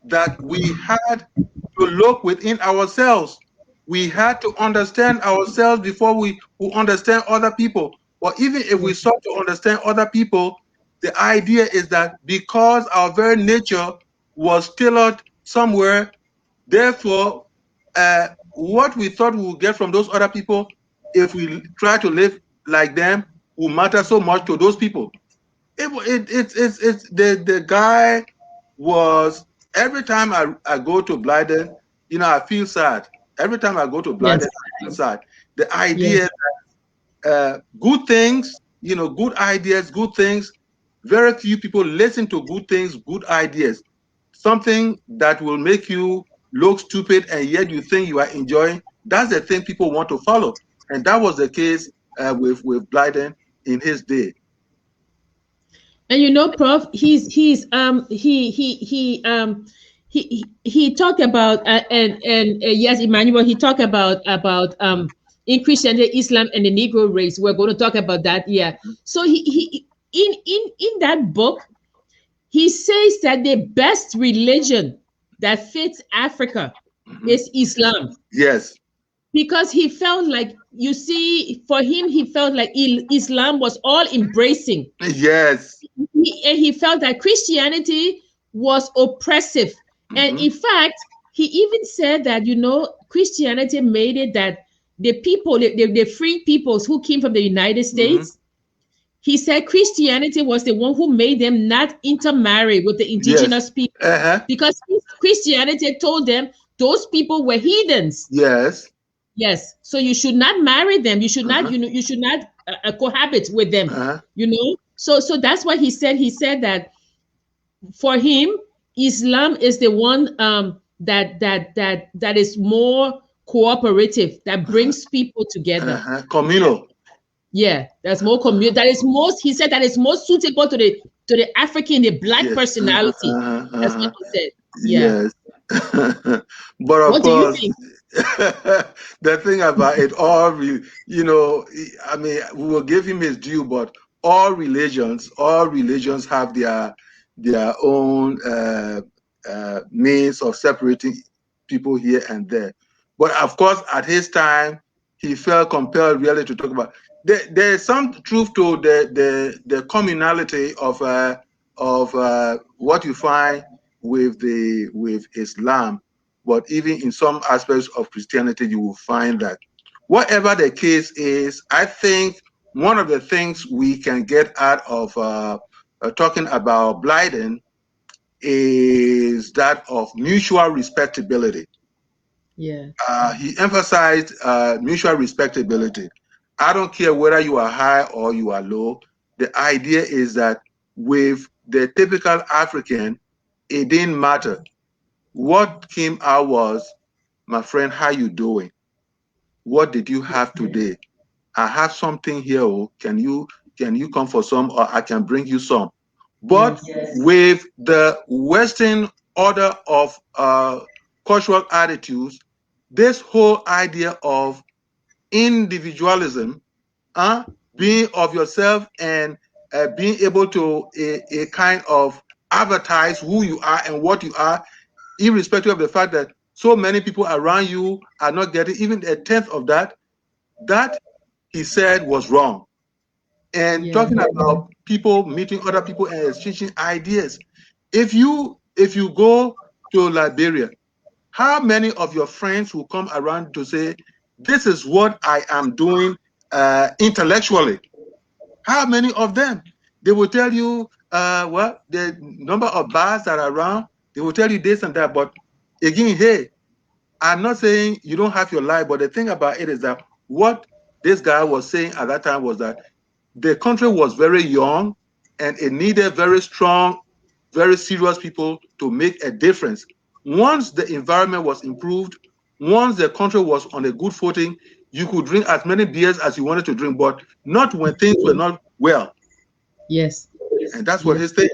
that we had to look within ourselves. We had to understand ourselves before we understand other people. But even if we sought to understand other people, the idea is that because our very nature was tailored somewhere, therefore, what we thought we would get from those other people, if we try to live like them, will matter so much to those people. It's the guy was, every time I go to Blyden, I feel sad. Every time I go to Blyden, Yes. I feel sad. The Yes. idea, good things, good ideas, good things. Very few people listen to good things, good ideas. Something that will make you look stupid and yet you think you are enjoying. That's the thing people want to follow, and that was the case with Blyden in his day. And Prof, he talked about and yes, Emmanuel, he talked about in Christianity, Islam, and the Negro race. We're going to talk about that. Yeah. So he in that book, he says that the best religion that fits Africa is Islam. Yes. Because he felt like, you see, for him, he felt like Islam was all embracing. Yes. And he felt that Christianity was oppressive. And in fact, he even said that, Christianity made it that the people, the free peoples who came from the United States, he said Christianity was the one who made them not intermarry with the indigenous people. Because Christianity told them those people were heathens. Yes. Yes. So you should not marry them. You should not, you should not cohabit with them. So that's what he said. He said that for him, Islam is the one that is more cooperative, that brings people together. Communal. Yeah, that's more communal. That is most. He said that is most suitable to the African, the Black personality. That's what he said. Yeah. Yes. But of What do you course, think? the thing about it, I mean, we will give him his due, but all religions have their own means of separating people here and there. But of course, at his time, he felt compelled really to talk about. There's some truth to the communality of what you find with Islam, but even in some aspects of Christianity, you will find that. Whatever the case is, I think one of the things we can get out of talking about Blyden is that of mutual respectability. Yeah. He emphasized mutual respectability. I don't care whether you are high or you are low. The idea is that with the typical African, it didn't matter. What came out was, my friend, how you doing? What did you have today? I have something here. Oh, can you come for some, or I can bring you some? But with the Western order of cultural attitudes, this whole idea of individualism, being of yourself and being able to a kind of advertise who you are and what you are, irrespective of the fact that so many people around you are not getting even a tenth of that, he said was wrong. And talking about people meeting other people and exchanging ideas. If you go to Liberia, how many of your friends will come around to say, this is what I am doing intellectually? How many of them? They will tell you, well, the number of bars that are around, they will tell you this and that. But again, hey, I'm not saying you don't have your life, but the thing about it is that what this guy was saying at that time was that the country was very young and it needed very strong, very serious people to make a difference. Once the environment was improved, once the country was on a good footing, you could drink as many beers as you wanted to drink, but not when things were not well. Yes. And that's what his thing.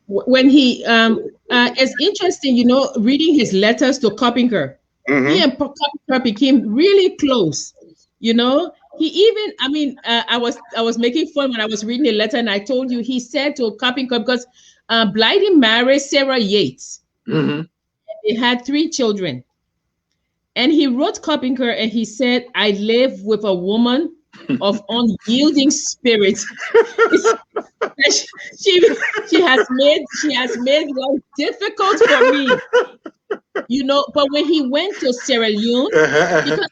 When he it's interesting, you know, reading his letters to Coppinger. He and Coppinger became really close. You know, he even, I mean, I was making fun when I was reading the letter, and I told you he said to Coppinger, because Blyden married Sarah Yates. They had 3 children, and he wrote Coppinger and he said, "I live with a woman of unyielding spirit." she has made life difficult for me, you know. But when he went to Sierra Leone, because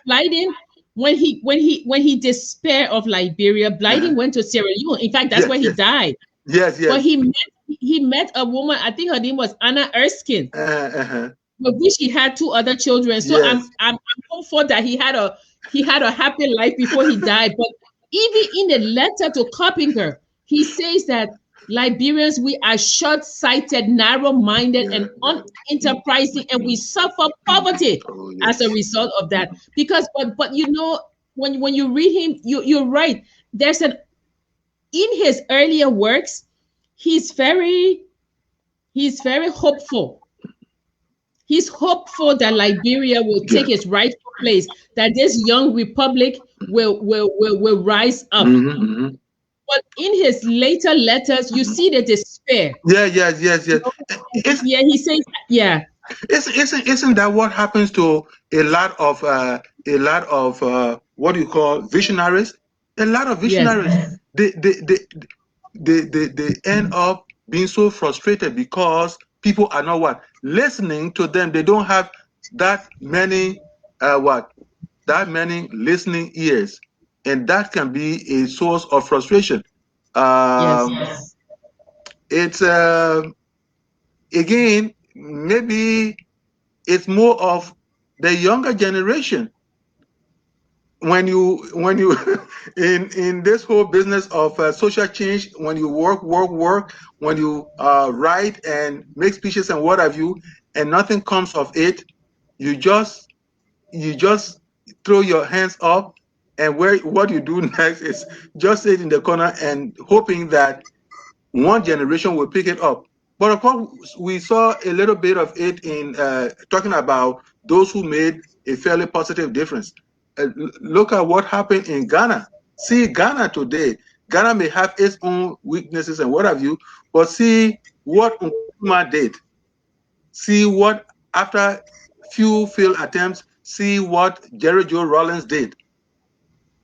Blyden, when he despaired of Liberia, Blyden went to Sierra Leone. In fact, that's where he died. Yes. But he met a woman, I think her name was Anna Erskine, with which he had 2 other children. So I'm hopeful that he had a happy life before he died. But even in the letter to Coppinger, he says that Liberians, we are short-sighted, narrow-minded, and unenterprising, and we suffer poverty as a result of that. Because, but you know, when you read him, you're right. There's in his earlier works, he's very hopeful. He's hopeful that Liberia will take its rightful place, that this young republic will rise up. But in his later letters, you see the despair. Yes. He says, Isn't that what happens to a lot of what do you call visionaries? A lot of visionaries, they end up being so frustrated because people are not listening to them. They don't have that many listening ears, and that can be a source of frustration. It's again, maybe it's more of the younger generation. When you in this whole business of social change, when you work, when you write and make speeches and what have you, and nothing comes of it, you just throw your hands up, and what you do next is just sit in the corner and hoping that one generation will pick it up. But of course, we saw a little bit of it in talking about those who made a fairly positive difference. Look at what happened in Ghana. See Ghana today. Ghana may have its own weaknesses and what have you, but see what Nkrumah did. See what, after few failed attempts, see what Jerry Joe Rawlings did.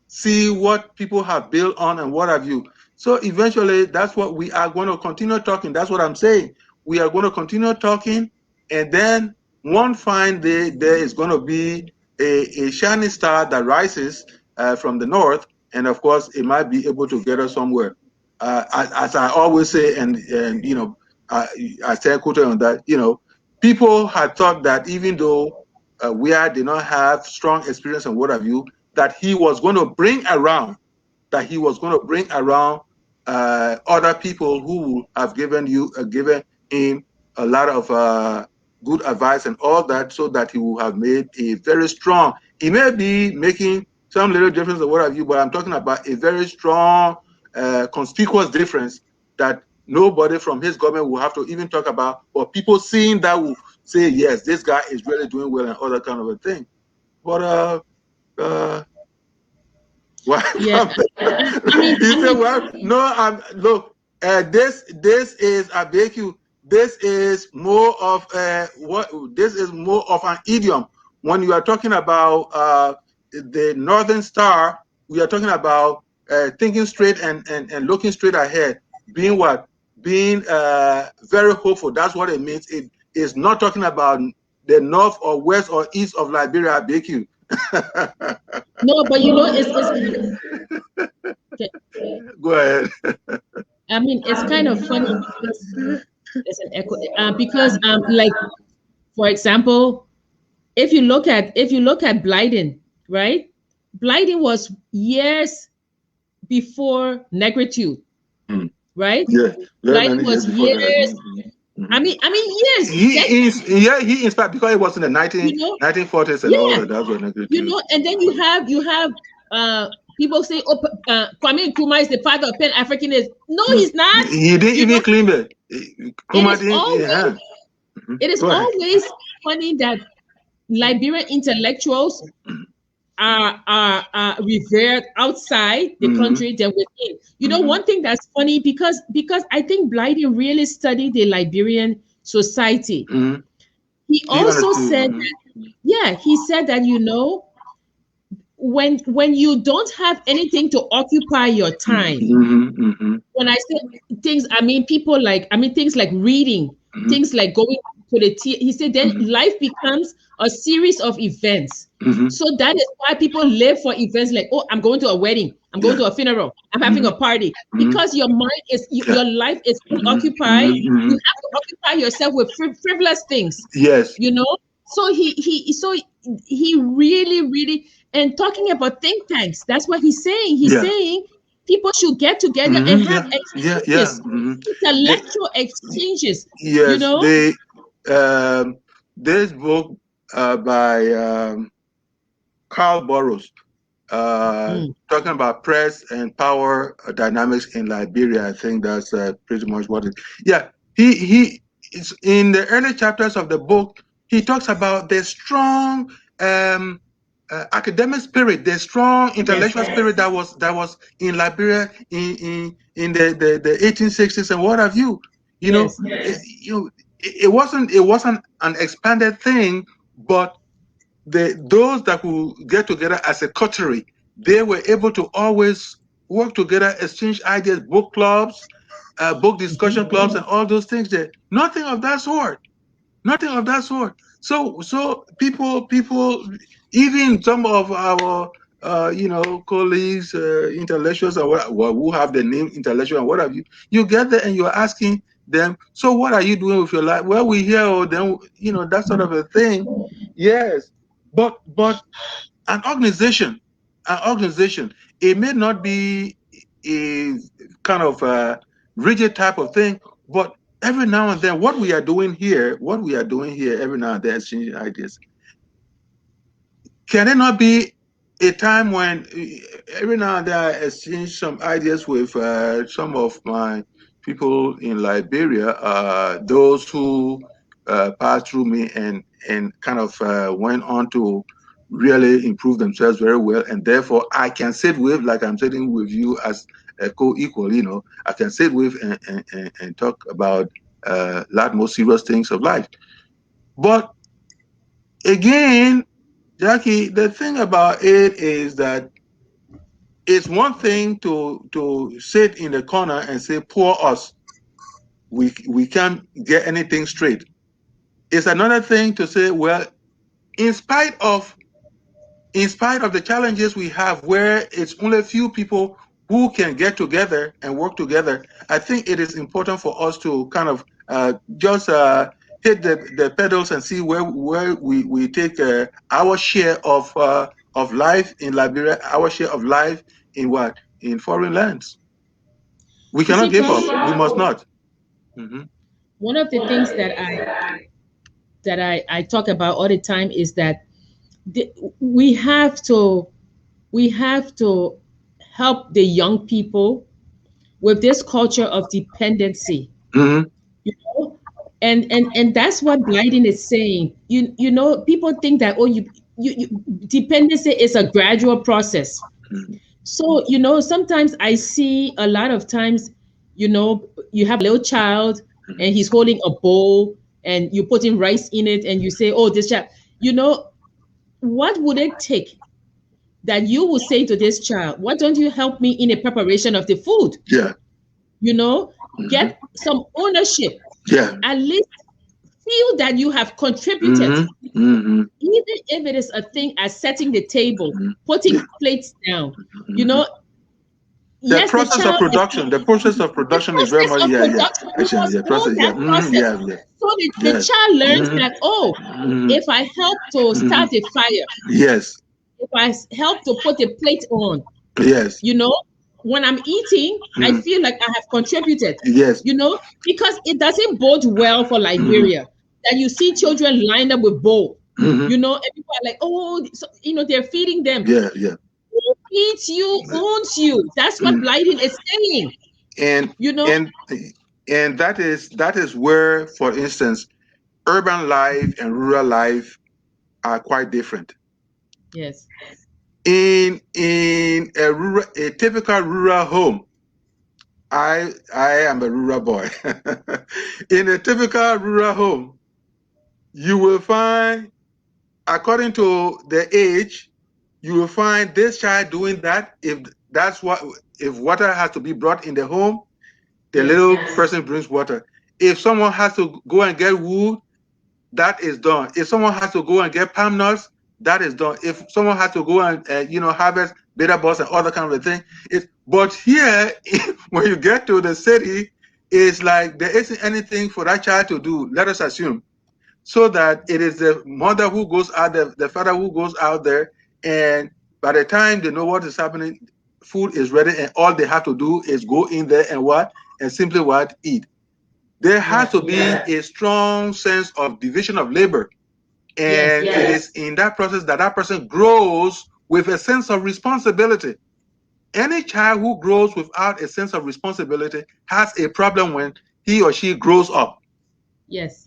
See what people have built on and what have you. So eventually, that's what we are going to continue talking. That's what I'm saying. We are going to continue talking, and then one fine day, there is going to be a shining star that rises from the north, and of course, it might be able to get us somewhere. As I always say, and you know, I say quote on that, you know, people had thought that even though we did not have strong experience and what have you, that he was going to bring around, other people who have given him a lot of good advice and all that, so that he will have made a very strong. He may be making some little difference or what have you, but I'm talking about a very strong, conspicuous difference that nobody from his government will have to even talk about, or people seeing that will say, yes, this guy is really doing well and all that kind of a thing. But well, yeah. he said, well, no, look, this is a BQ. This is more of this is more of an idiom. When you are talking about the Northern Star, we are talking about thinking straight and looking straight ahead, being very hopeful. That's what it means. It is not talking about the north or west or east of Liberia, BQ. No, but you know, it's Go ahead. I mean, it's kind of funny because there's an echo. Because like for example, if you look at Blyden, right? Blyden was years before negritude, Mm. right? Yeah, very Blyden many years was before that. years. Mhm. I mean years. He inspired because it was in the You know, 1940s and all yeah. that. That's what You negative. know, and then you have people say, oh, Kwame Nkrumah is the father of Pan Africanism. No, he's not. He didn't You even know, claim it. it Kuma is didn't. always Yeah. Mhm. it is Go ahead. always funny that Liberian intellectuals are revered outside the Mhm. country than within. You know, Mhm. one thing that's funny because I think Blyden really studied the Liberian society. Mhm. He He also understood. said that, yeah, he said that, you know, when you don't have anything to occupy your time, Mhm. Mhm. when I say things, I mean people like, I mean things like reading, Mhm. things like going to the he said then Mhm. life becomes a series of events. Mhm. So that is why people live for events like, oh, I'm going to a wedding, I'm going Yeah. to a funeral, I'm having Mhm. a party, Mhm. because your mind is Yeah. your life is Mhm. preoccupied. Mhm. You Mhm. have to occupy yourself with frivolous things, Yes. you know. So he really, and talking about think tanks, that's what he's saying. He's Yeah. saying people should get together and Mhm. have Yeah. Yeah. Yeah. exchanges, Mhm. They, intellectual exchanges, you yes. know. Um, this book by Carl Burroughs, Mm, talking about press and power dynamics in Liberia. I think that's pretty much what it. Yeah, he it's in the early chapters of the book. He talks about the strong academic spirit, the strong yes, intellectual spirit that was in Liberia in the 1860s and what have you. You know, yes. it wasn't an expanded thing, but those that would get together as a coterie, they were able to always work together, exchange ideas, book clubs, book discussion clubs, and all those things. There, nothing of that sort. Nothing of that sort. So people, even some of our colleagues, intellectuals, or who have the name intellectual and what have you, you get there and you're asking them, so what are you doing with your life? Well, we here, or then that sort of a thing. Yes, but an organization, it may not be a kind of a rigid type of thing, but every now and then, what we are doing here, every now and then, exchanging ideas. Can it not be a time when every now and then I exchange some ideas with some of my people in Liberia, those who passed through me and kind of went on to really improve themselves very well, and therefore I can sit with, like I'm sitting with you as a co-equal. I can sit with and talk about a lot more serious things of life. But again, Jackie, the thing about it is that it's one thing to sit in the corner and say, "Poor us, we can't get anything straight." It's another thing to say, "Well, in spite of the challenges we have, where it's only a few people who can get together and work together, I think it is important for us to kind of just hit the pedals and see where we take our share of life in Liberia, our share of life in foreign lands. We You cannot see, give up. Kwame, We must not. Mm-hmm. one of the things that I talk about all the time is that the, we have to we have to help the young people with this culture of dependency, Mm-hmm. you know. And that's what Blyden is saying. You know, people think that, oh, you dependency is a gradual process. So, you know, sometimes I see a lot of times, you know, you have a little child and he's holding a bowl and you put in rice in it and you say, oh, this child, you know, what would it take that you will say to this child, why don't you help me in the preparation of the food? Yeah. You know, Mm-hmm. get some ownership, Yeah. at least feel that you have contributed, Mm-hmm. Mm-hmm. even if it is a thing as setting the table, Mm-hmm. putting Yeah. plates down. You Mm-hmm. know, The process of production. The process of production is very much Actually, process. So the child learns that if I help to start a fire, yes, if I help to put a plate on, yes, when I'm eating, I feel like I have contributed. Yes, because it doesn't bode well for Liberia that you see children lined up with bowl. And people are like, they're feeding them. Yeah. Who feeds you owns you. That's what Blyden is saying. And and that is where, for instance, urban life and rural life are quite different. Yes. In a typical rural home, I am a rural boy. In a typical rural home, you will find, according to the age, you will find this child doing that. If water has to be brought in the home, the little person brings water. If someone has to go and get wood, that is done. If someone has to go and get palm nuts, that is done. If someone has to go and harvest beta balls and other kind of thing, but here when you get to the city, it's like there isn't anything for that child to do. Let us assume, so that it is the mother who goes out, the father who goes out there, and by the time they know what is happening, food is ready, and all they have to do is go in there and simply eat. There has to be a strong sense of division of labor. And it is in that process that person grows with a sense of responsibility. Any child who grows without a sense of responsibility has a problem when he or she grows up. Yes.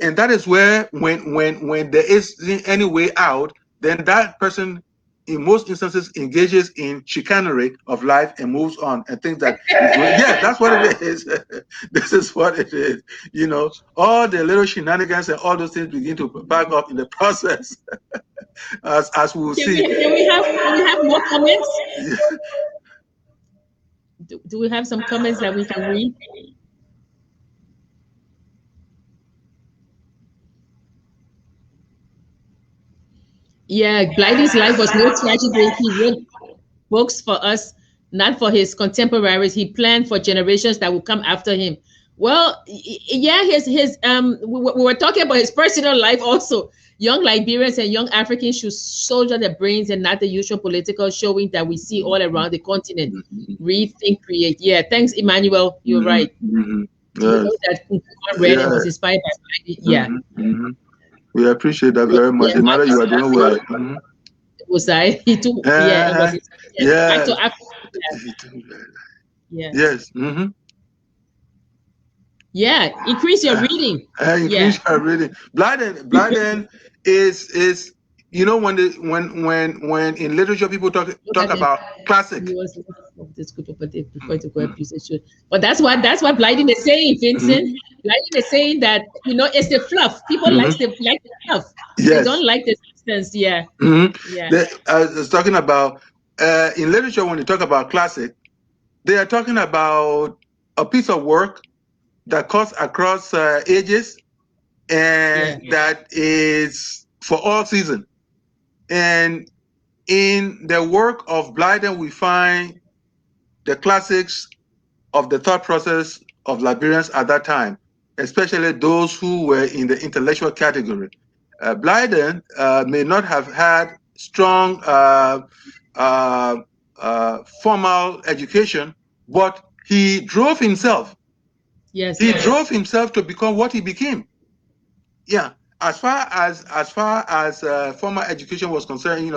And that is where when there isn't any way out, then that person in most instances engages in chicanery of life and moves on and thinks that that's what it is. This is what it is. All the little shenanigans and all those things begin to back up in the process. as we will see. Can we have more comments? Do we have some comments that we can read? Yeah, Blyden's life was no tragedy. He wrote books for us, not for his contemporaries. He planned for generations that will come after him. Well, his we were talking about his personal life also. Young Liberians and young Africans should soldier their brains and not the usual political showing that we see all around the continent. Read, think, create. Yeah, thanks, Emmanuel. You're right. Yes. That read and was inspired by Blyden. Yeah. We appreciate that very much. Emmanuel, you are doing well. Was I? He too. It was. Back to Africa. Yes. Yeah, increase your reading. Increase your reading. Blyden is when in literature people talk about classic. But that's what Blyden is saying, Vincent. Blyden is saying that it's the fluff. People like the fluff. They don't like the substance. I was talking about in literature when they talk about classic, they are talking about a piece of work that cuts across ages and that is for all season. And in the work of Blyden, we find the classics of the thought process of Liberians at that time, especially those who were in the intellectual category. Blyden may not have had strong formal education, but he drove himself. He drove himself to become what he became. Yeah, as far as formal education was concerned,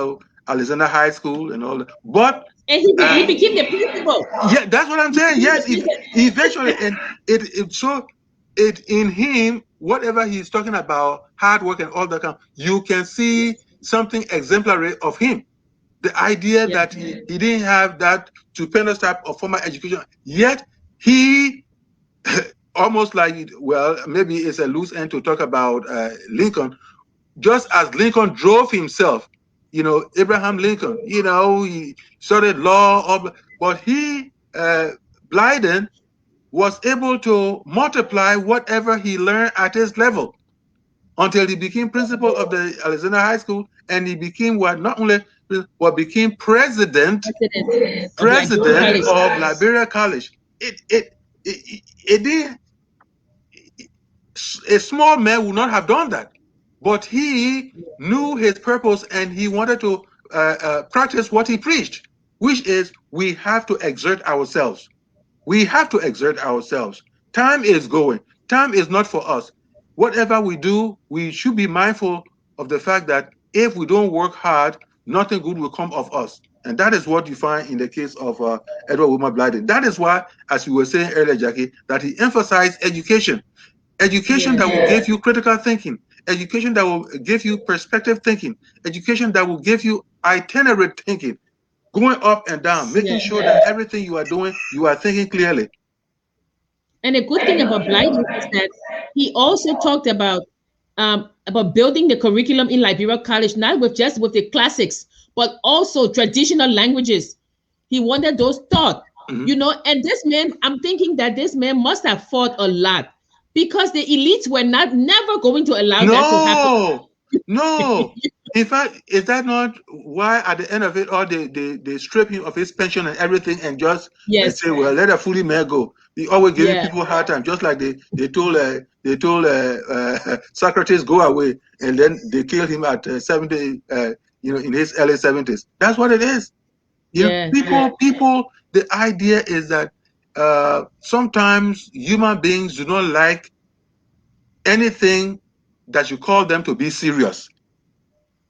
Alexander High School and all that. But he became the principal. Yeah, that's what I'm saying. Yes, eventually, and it in him, whatever he's talking about, hard work and all that kind, you can see something exemplary of him. The idea that he didn't have that stupendous type of formal education, yet he almost like, well, maybe it's a loose end to talk about Lincoln. Just as Lincoln drove himself, Abraham Lincoln, he studied law, but Blyden was able to multiply whatever he learned at his level until he became principal of the Alexander High School, and he became not only but became president of Liberia College. It did. A small man would not have done that, but he knew his purpose and he wanted to practice what he preached, which is we have to exert ourselves. We have to exert ourselves. Time is going. Time is not for us. Whatever we do, we should be mindful of the fact that if we don't work hard, nothing good will come of us. And that is what you find in the case of Edward Wilmot Blyden. That is why, as you were saying earlier, Jackie, that he emphasized education. Education that will give you critical thinking. Education that will give you perspective thinking. Education that will give you itinerant thinking. Going up and down, making sure that everything you are doing, you are thinking clearly. And a good thing about Blyden is that he also talked about building the curriculum in Liberia College, not with just with the classics, but also traditional languages. He wanted those taught, you know. And this man, I'm thinking that this man must have fought a lot because the elites were never going to allow that to happen. No. In fact, is that not why at the end of it all they strip him of his pension and everything and just say, well, let a fully man go? He always giving people a hard time, just like they told Socrates go away, and then they killed him at 70, in his early 70s. That's what it is. People. The idea is that sometimes human beings do not like anything that you call them to be serious.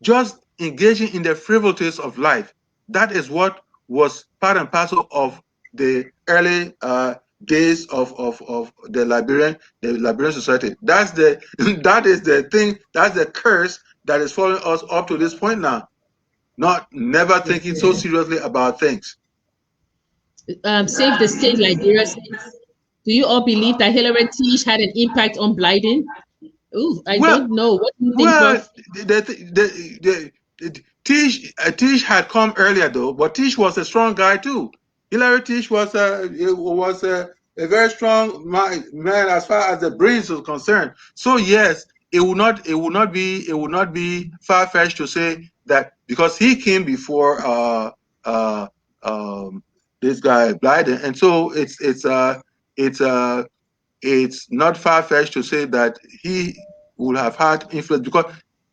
Just engaging in the frivolities of life. That is what was part and parcel of the early days of the Liberian society. That is the thing. That's the curse that is following us up to this point now. Never thinking so seriously about things. Save the state, Liberia. Do you all believe that Hillary Teach had an impact on Blyden? I don't know. What do you think? Teach had come earlier though, but Teach was a strong guy too. Hillary Teach was a very strong man as far as the brains was concerned. So yes, it would not be far-fetched to say that because he came before this guy Blyden, and so it's not far-fetched to say that he would have had influence because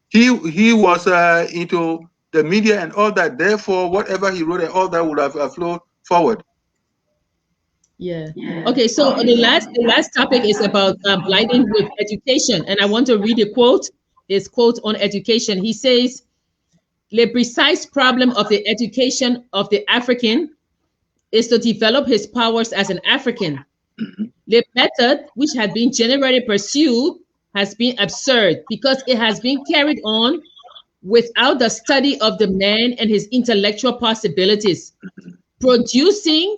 he was into the media and all that. Therefore, whatever he wrote and all that would have flowed forward. Okay, so the last topic is about Blyden with education, and I want to read a quote. This quote on education. He says, "The precise problem of the education of the African is to develop his powers as an African. The method which had been generally pursued has been absurd because it has been carried on without the study of the man and his intellectual possibilities, producing,"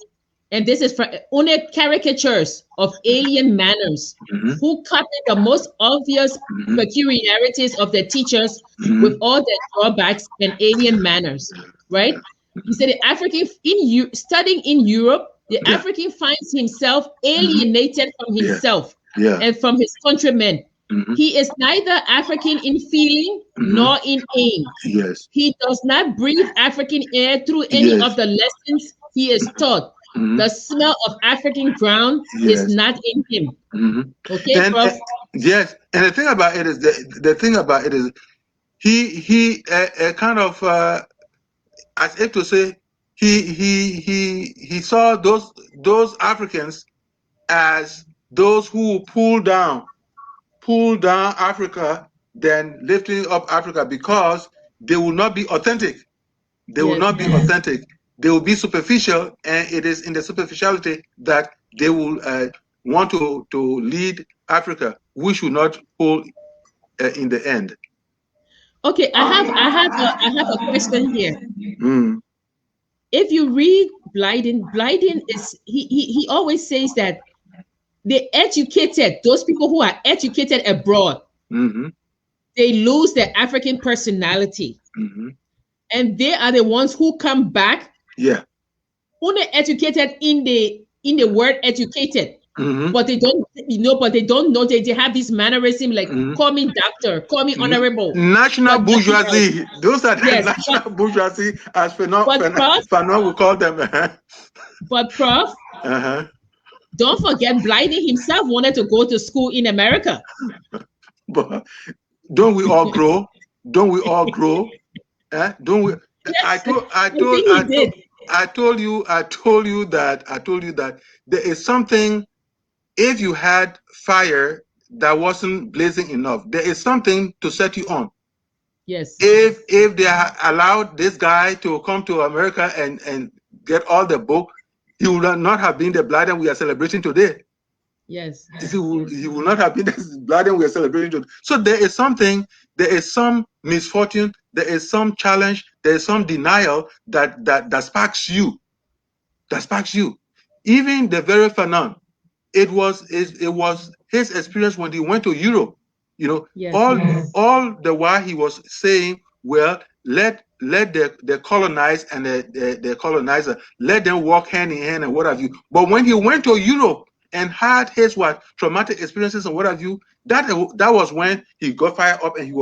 and this is for only caricatures of alien manners, who copied the most obvious peculiarities of their teachers with all their drawbacks and alien manners, right? He said the African studying in Europe, the African finds himself alienated from himself and from his countrymen. He is neither African in feeling nor in aim. He does not breathe African air through any of the lessons he is taught. The smell of African ground is not in him. Okay, Prof? Yes, and the thing about it is he kind of as if to say he saw those Africans as those who pull down Africa, then lifting up Africa, because they will not be authentic. They will not be authentic. They will be superficial, and it is in the superficiality that they will want to lead Africa, which will not hold in the end. Okay, I have a question here. If you read Blyden is he always says that the educated, those people who are educated abroad, they lose their African personality, and they are the ones who come back. Only educated in the word educated. But they don't, but they don't know. They have this mannerism, like call me doctor, call me honorable. National bourgeoisie. Those are the yes, national bourgeoisie, as Fanon will call them. But Prof, don't forget, Blyden himself wanted to go to school in America. But don't we all grow? Don't we all grow? Don't we? Yes, I told you that there is something. If you had fire that wasn't blazing enough, there is something to set you on. Yes. If they allowed this guy to come to America and get all the book, he would not have been the Blyden we are celebrating today. Yes. He will not have been the Blyden we are celebrating today. So there is something, there is some misfortune, there is some challenge, there is some denial that sparks you. That sparks you. Even the very Fanon, it was his experience when he went to Europe. Yes. All the while he was saying, well, let the colonized and the colonizer, let them walk hand in hand and what have you. But when he went to Europe and had his traumatic experiences and what have you, that was when he got fired up and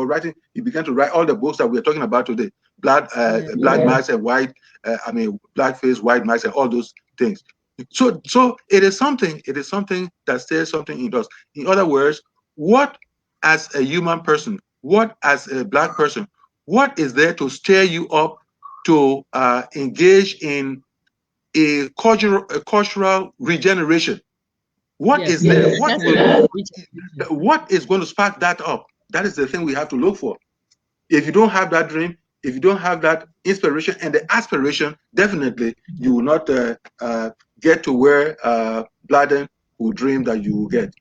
he began to write all the books that we're talking about today. Black mice and white, blackface, white mice and all those things. So it is something that says something in us. In other words, what as a human person, what as a Black person, what is there to stir you up to engage in a cultural regeneration? What is there? What is going to spark that up? That is the thing we have to look for. If you don't have that dream, if you don't have that inspiration and the aspiration, definitely you will not get to where Blyden will dream that you will get.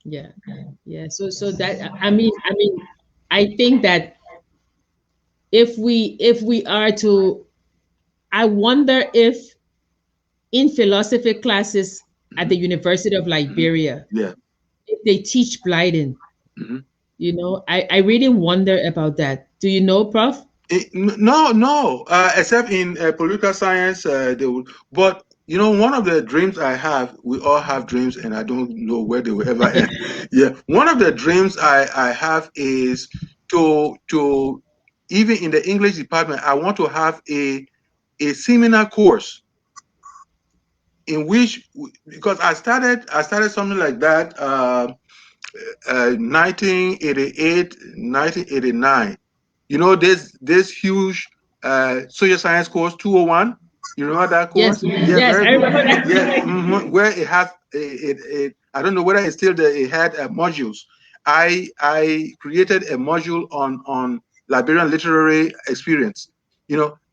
Yeah. So that I think that if we are to, I wonder if in philosophy classes at the University of Liberia, if they teach Blyden, I really wonder about that. Do you know, Prof? No. Except in political science, they would. But one of the dreams I have, we all have dreams, and I don't know where they will ever end. Yeah, one of the dreams I have is to even in the English department, I want to have a seminar course in which, because I started something like that 1988, 1989. This huge social science course 201. You remember that course? Yes, I remember that. Yes, where it has I don't know whether it's still there. It had modules. I created a module on Liberian literary experience.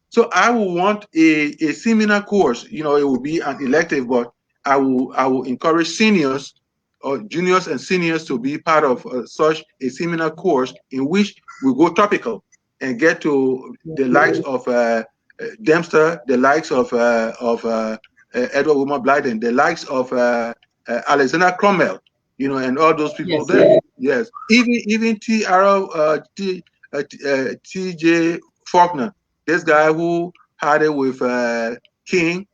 So I will want a seminar course. It will be an elective, but I will encourage seniors or juniors and seniors to be part of such a seminar course in which we go topical and get to the likes of Dempster, the likes of Edward Wilmot Blyden, the likes of Alexander Cromwell, and all those people there. Yes, even T.J. Faulkner, this guy who had it with King,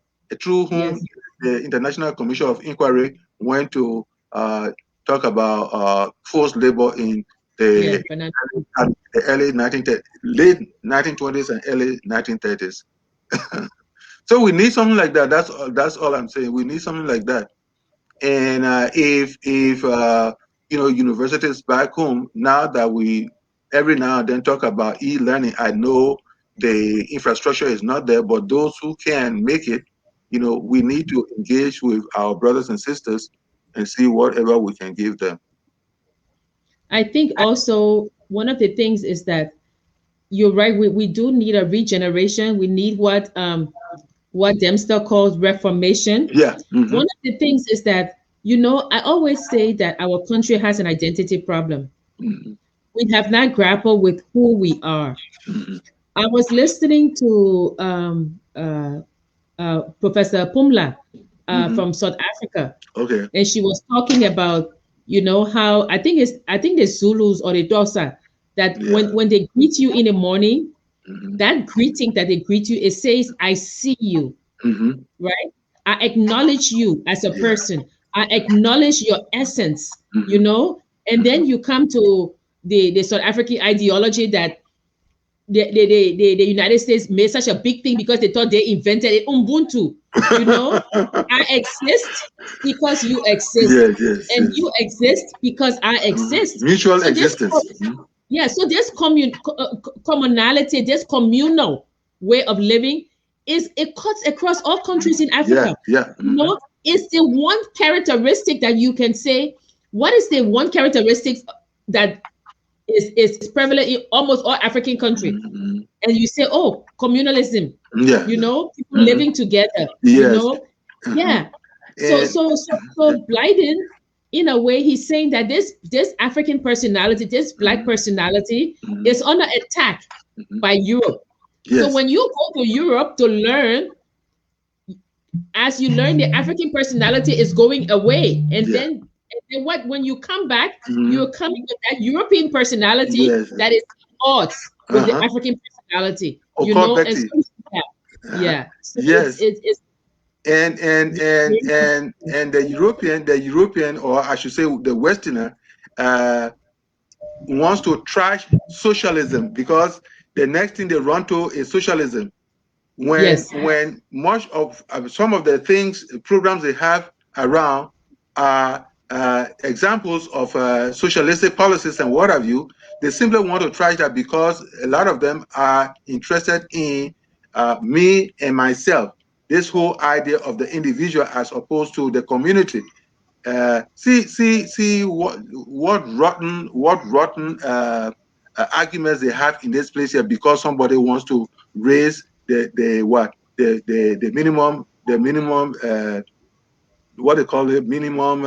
through whom the International Commission of Inquiry went to talk about forced labor in the early late 1920s and early 1930s. So we need something like that. That's all I'm saying. We need something like that. And if universities back home, now that we every now and then talk about e-learning, I know the infrastructure is not there, but those who can make it, we need to engage with our brothers and sisters and see whatever we can give them. I think also one of the things is that you're right. We do need a regeneration. We need what Dempster calls reformation. Yeah. One of the things is that, I always say that our country has an identity problem. We have not grappled with who we are. I was listening to Professor Pumla from South Africa. Okay. And she was talking about, how I think the Zulus or the Dosa, that when they greet you in the morning, that greeting that they greet you, it says, I see you, right? I acknowledge you as a person. I acknowledge your essence, you know. And then you come to the South African ideology that the United States made such a big thing because they thought they invented it. Ubuntu, you know. I exist because you exist, and you exist because I exist. Mutual So this, existence. yeah. So this commonality, this communal way of living, it cuts across all countries in Africa. Yeah. You know, it's the one characteristic that you can say. What is the one characteristic that is prevalent in almost all African countries? And you say, oh, communalism. Yeah. You know, people living together. Yes. You know, yeah. So Blyden, in a way, he's saying that this African personality, this Black personality, is under attack by Europe. Yes. So when you go to Europe to learn, as you learn, the African personality is going away, and then what? When you come back, you're coming with that European personality that is odds with the African personality. You know, and so, So yes. It's and the European, or I should say the Westerner, wants to trash socialism, because the next thing they run to is socialism. When much of some of the things, programs they have around are examples of socialistic policies and what have you, they simply want to trash that because a lot of them are interested in me and myself. This whole idea of the individual as opposed to the community. See what rotten arguments they have in this place here, because somebody wants to raise the minimum what they call it, minimum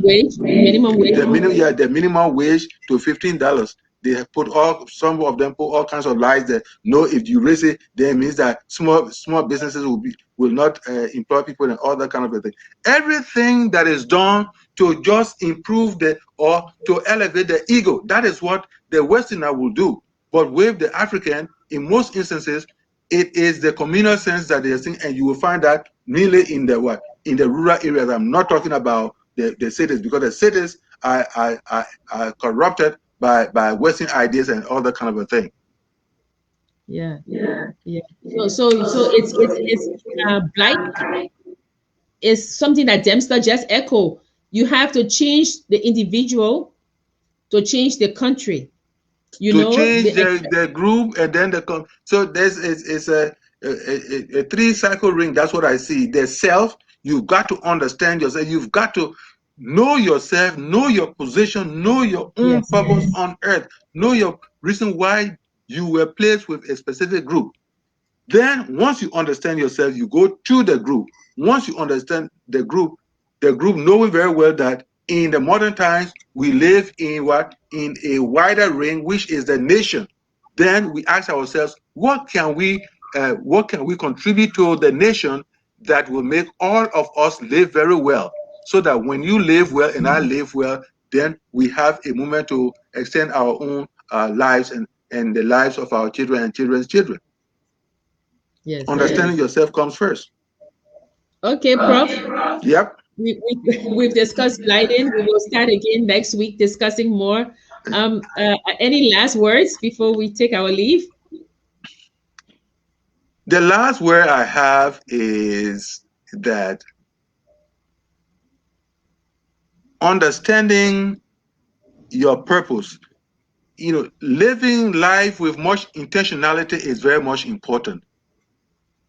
wage, the minimum wage to $15. They have some of them put all kinds of lies that no, if you raise it, then it means that small businesses will not employ people and all that kind of a thing. Everything that is done to just improve or to elevate the ego, that is what the Westerner will do. But with the African, in most instances, it is the communal sense that they are seeing, and you will find that mainly in the rural areas. I'm not talking about the cities, because the cities are corrupted by Western ideas and all that kind of a thing. Yeah. So it's Blight is something that Dempster just echoed. You have to change the individual to change the country. You know, change the group, and then so there's it's a 3-cycle ring. That's what I see. The self, you've got to understand yourself. You've got to know yourself, know your position, know your own purpose on earth, know your reason why you were placed with a specific group. Then once you understand yourself, you go to the group. Once you understand the group knowing very well that in the modern times we live in a wider ring, which is the nation. Then we ask ourselves, what can we contribute to the nation that will make all of us live very well, so that when you live well and I live well, then we have a moment to extend our own lives and the lives of our children and children's children. Understanding yourself comes first. Okay, Prof. Yep. We've discussed Blyden. We will start again next week discussing more. Any last words before we take our leave? The last word I have is that understanding your purpose, living life with much intentionality is very much important.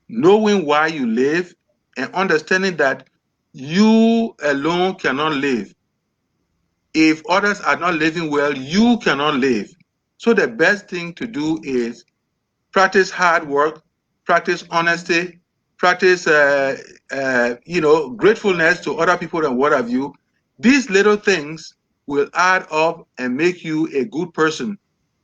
Knowing why you live and understanding that you alone cannot live. If others are not living well, you cannot live. So the best thing to do is practice hard work, practice honesty, practice gratefulness to other people and what have you. These little things will add up and make you a good person.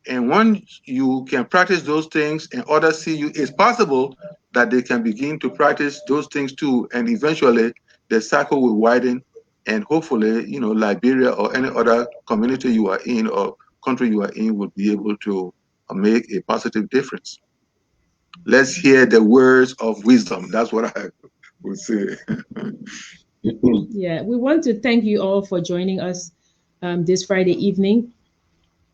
And once you can practice those things and others see you, it's possible that they can begin to practice those things too. And eventually the cycle will widen, and hopefully, Liberia or any other community you are in or country you are in will be able to make a positive difference. Let's hear the words of wisdom. That's what I We'll see. Yeah, we want to thank you all for joining us this Friday evening.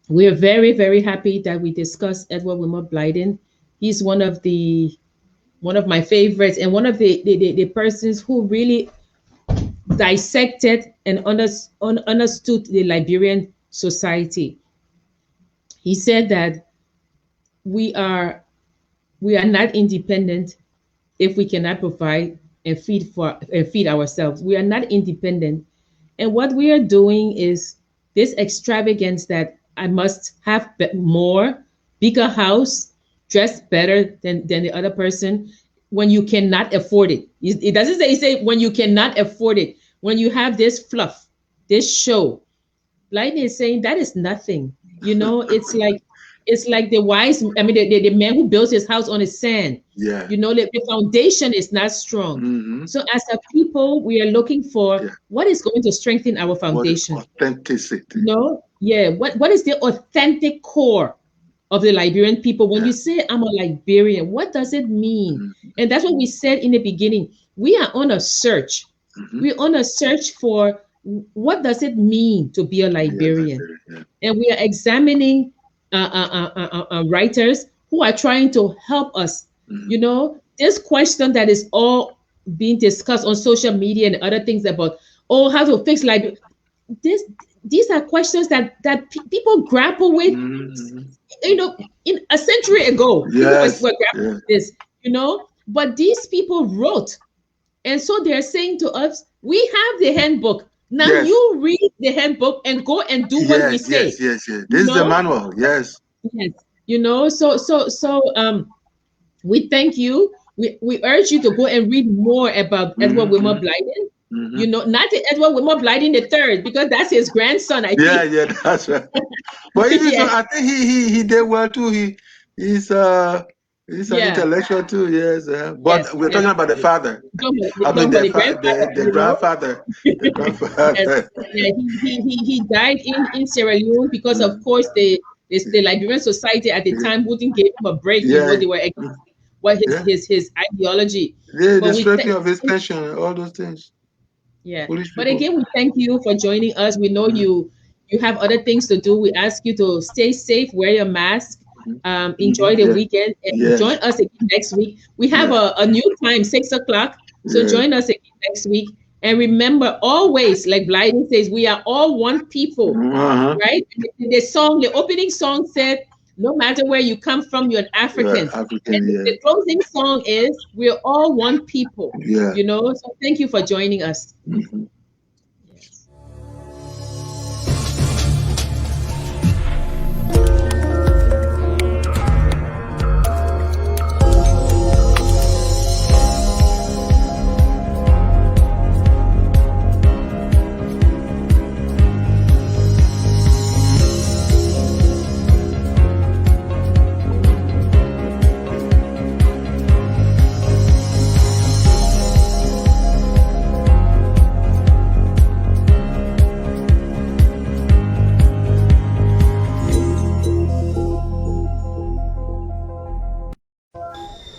We are very, very happy that we discussed Edward Wilmot Blyden. He's one of my favorites and one of the persons who really dissected and understood the Liberian society. He said that we are not independent if we cannot provide and feed ourselves. We are not independent. And what we are doing is this extravagance that I must have more, bigger house, dress better than the other person when you cannot afford it. It doesn't say when you cannot afford it. When you have this fluff, this show, Blyden is saying that is nothing. It's like the wise, I mean, the man who builds his house on the sand. Yeah. The foundation is not strong. Mm-hmm. So as a people, we are looking for what is going to strengthen our foundation. Authenticity. What is the authentic core of the Liberian people? When you say I'm a Liberian, what does it mean? Mm-hmm. And that's what we said in the beginning. We are on a search. Mm-hmm. We're on a search for what does it mean to be a Liberian? And we are examining writers who are trying to help us. Mm-hmm. This question that is all being discussed on social media and other things about, how to fix Liberia. These are questions that people grapple with, in a century ago. Yes. People were grappling with this, but these people wrote. And so they're saying to us, we have the handbook. Now you read the handbook and go and do what we say. Yes. This is the manual. Yes. So we thank you. We urge you to go and read more about Edward Wilmot Blyden. Mm-hmm. Not the Edward Wilmot Blyden III, because that's his grandson, I think. Yeah, that's right. But I think he did well too. He's an intellectual too, yes. But we're talking about the father. The grandfather. The grandfather. He died in Sierra Leone because, of course, the Liberian society at the time wouldn't give him a break. They were against his ideology. The stripping of his pension, all those things. Yeah. But again, we thank you for joining us. We know you have other things to do. We ask you to stay safe, wear your mask. Enjoy the weekend and join us again next week. We have a new time, 6 o'clock. So join us again next week. And remember, always, like Blyden says, we are all one people, right? The opening song said, no matter where you come from, you're an African. And the closing song is, we're all one people. So thank you for joining us. Mm-hmm.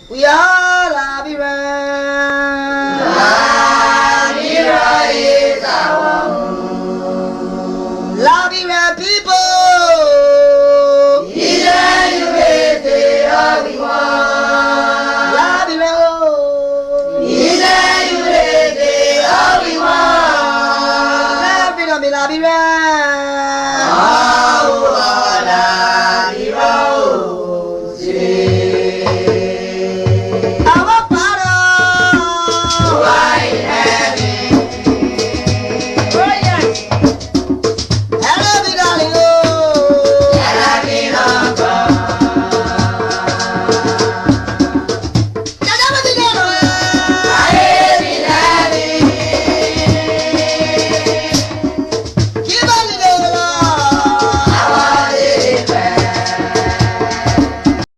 We are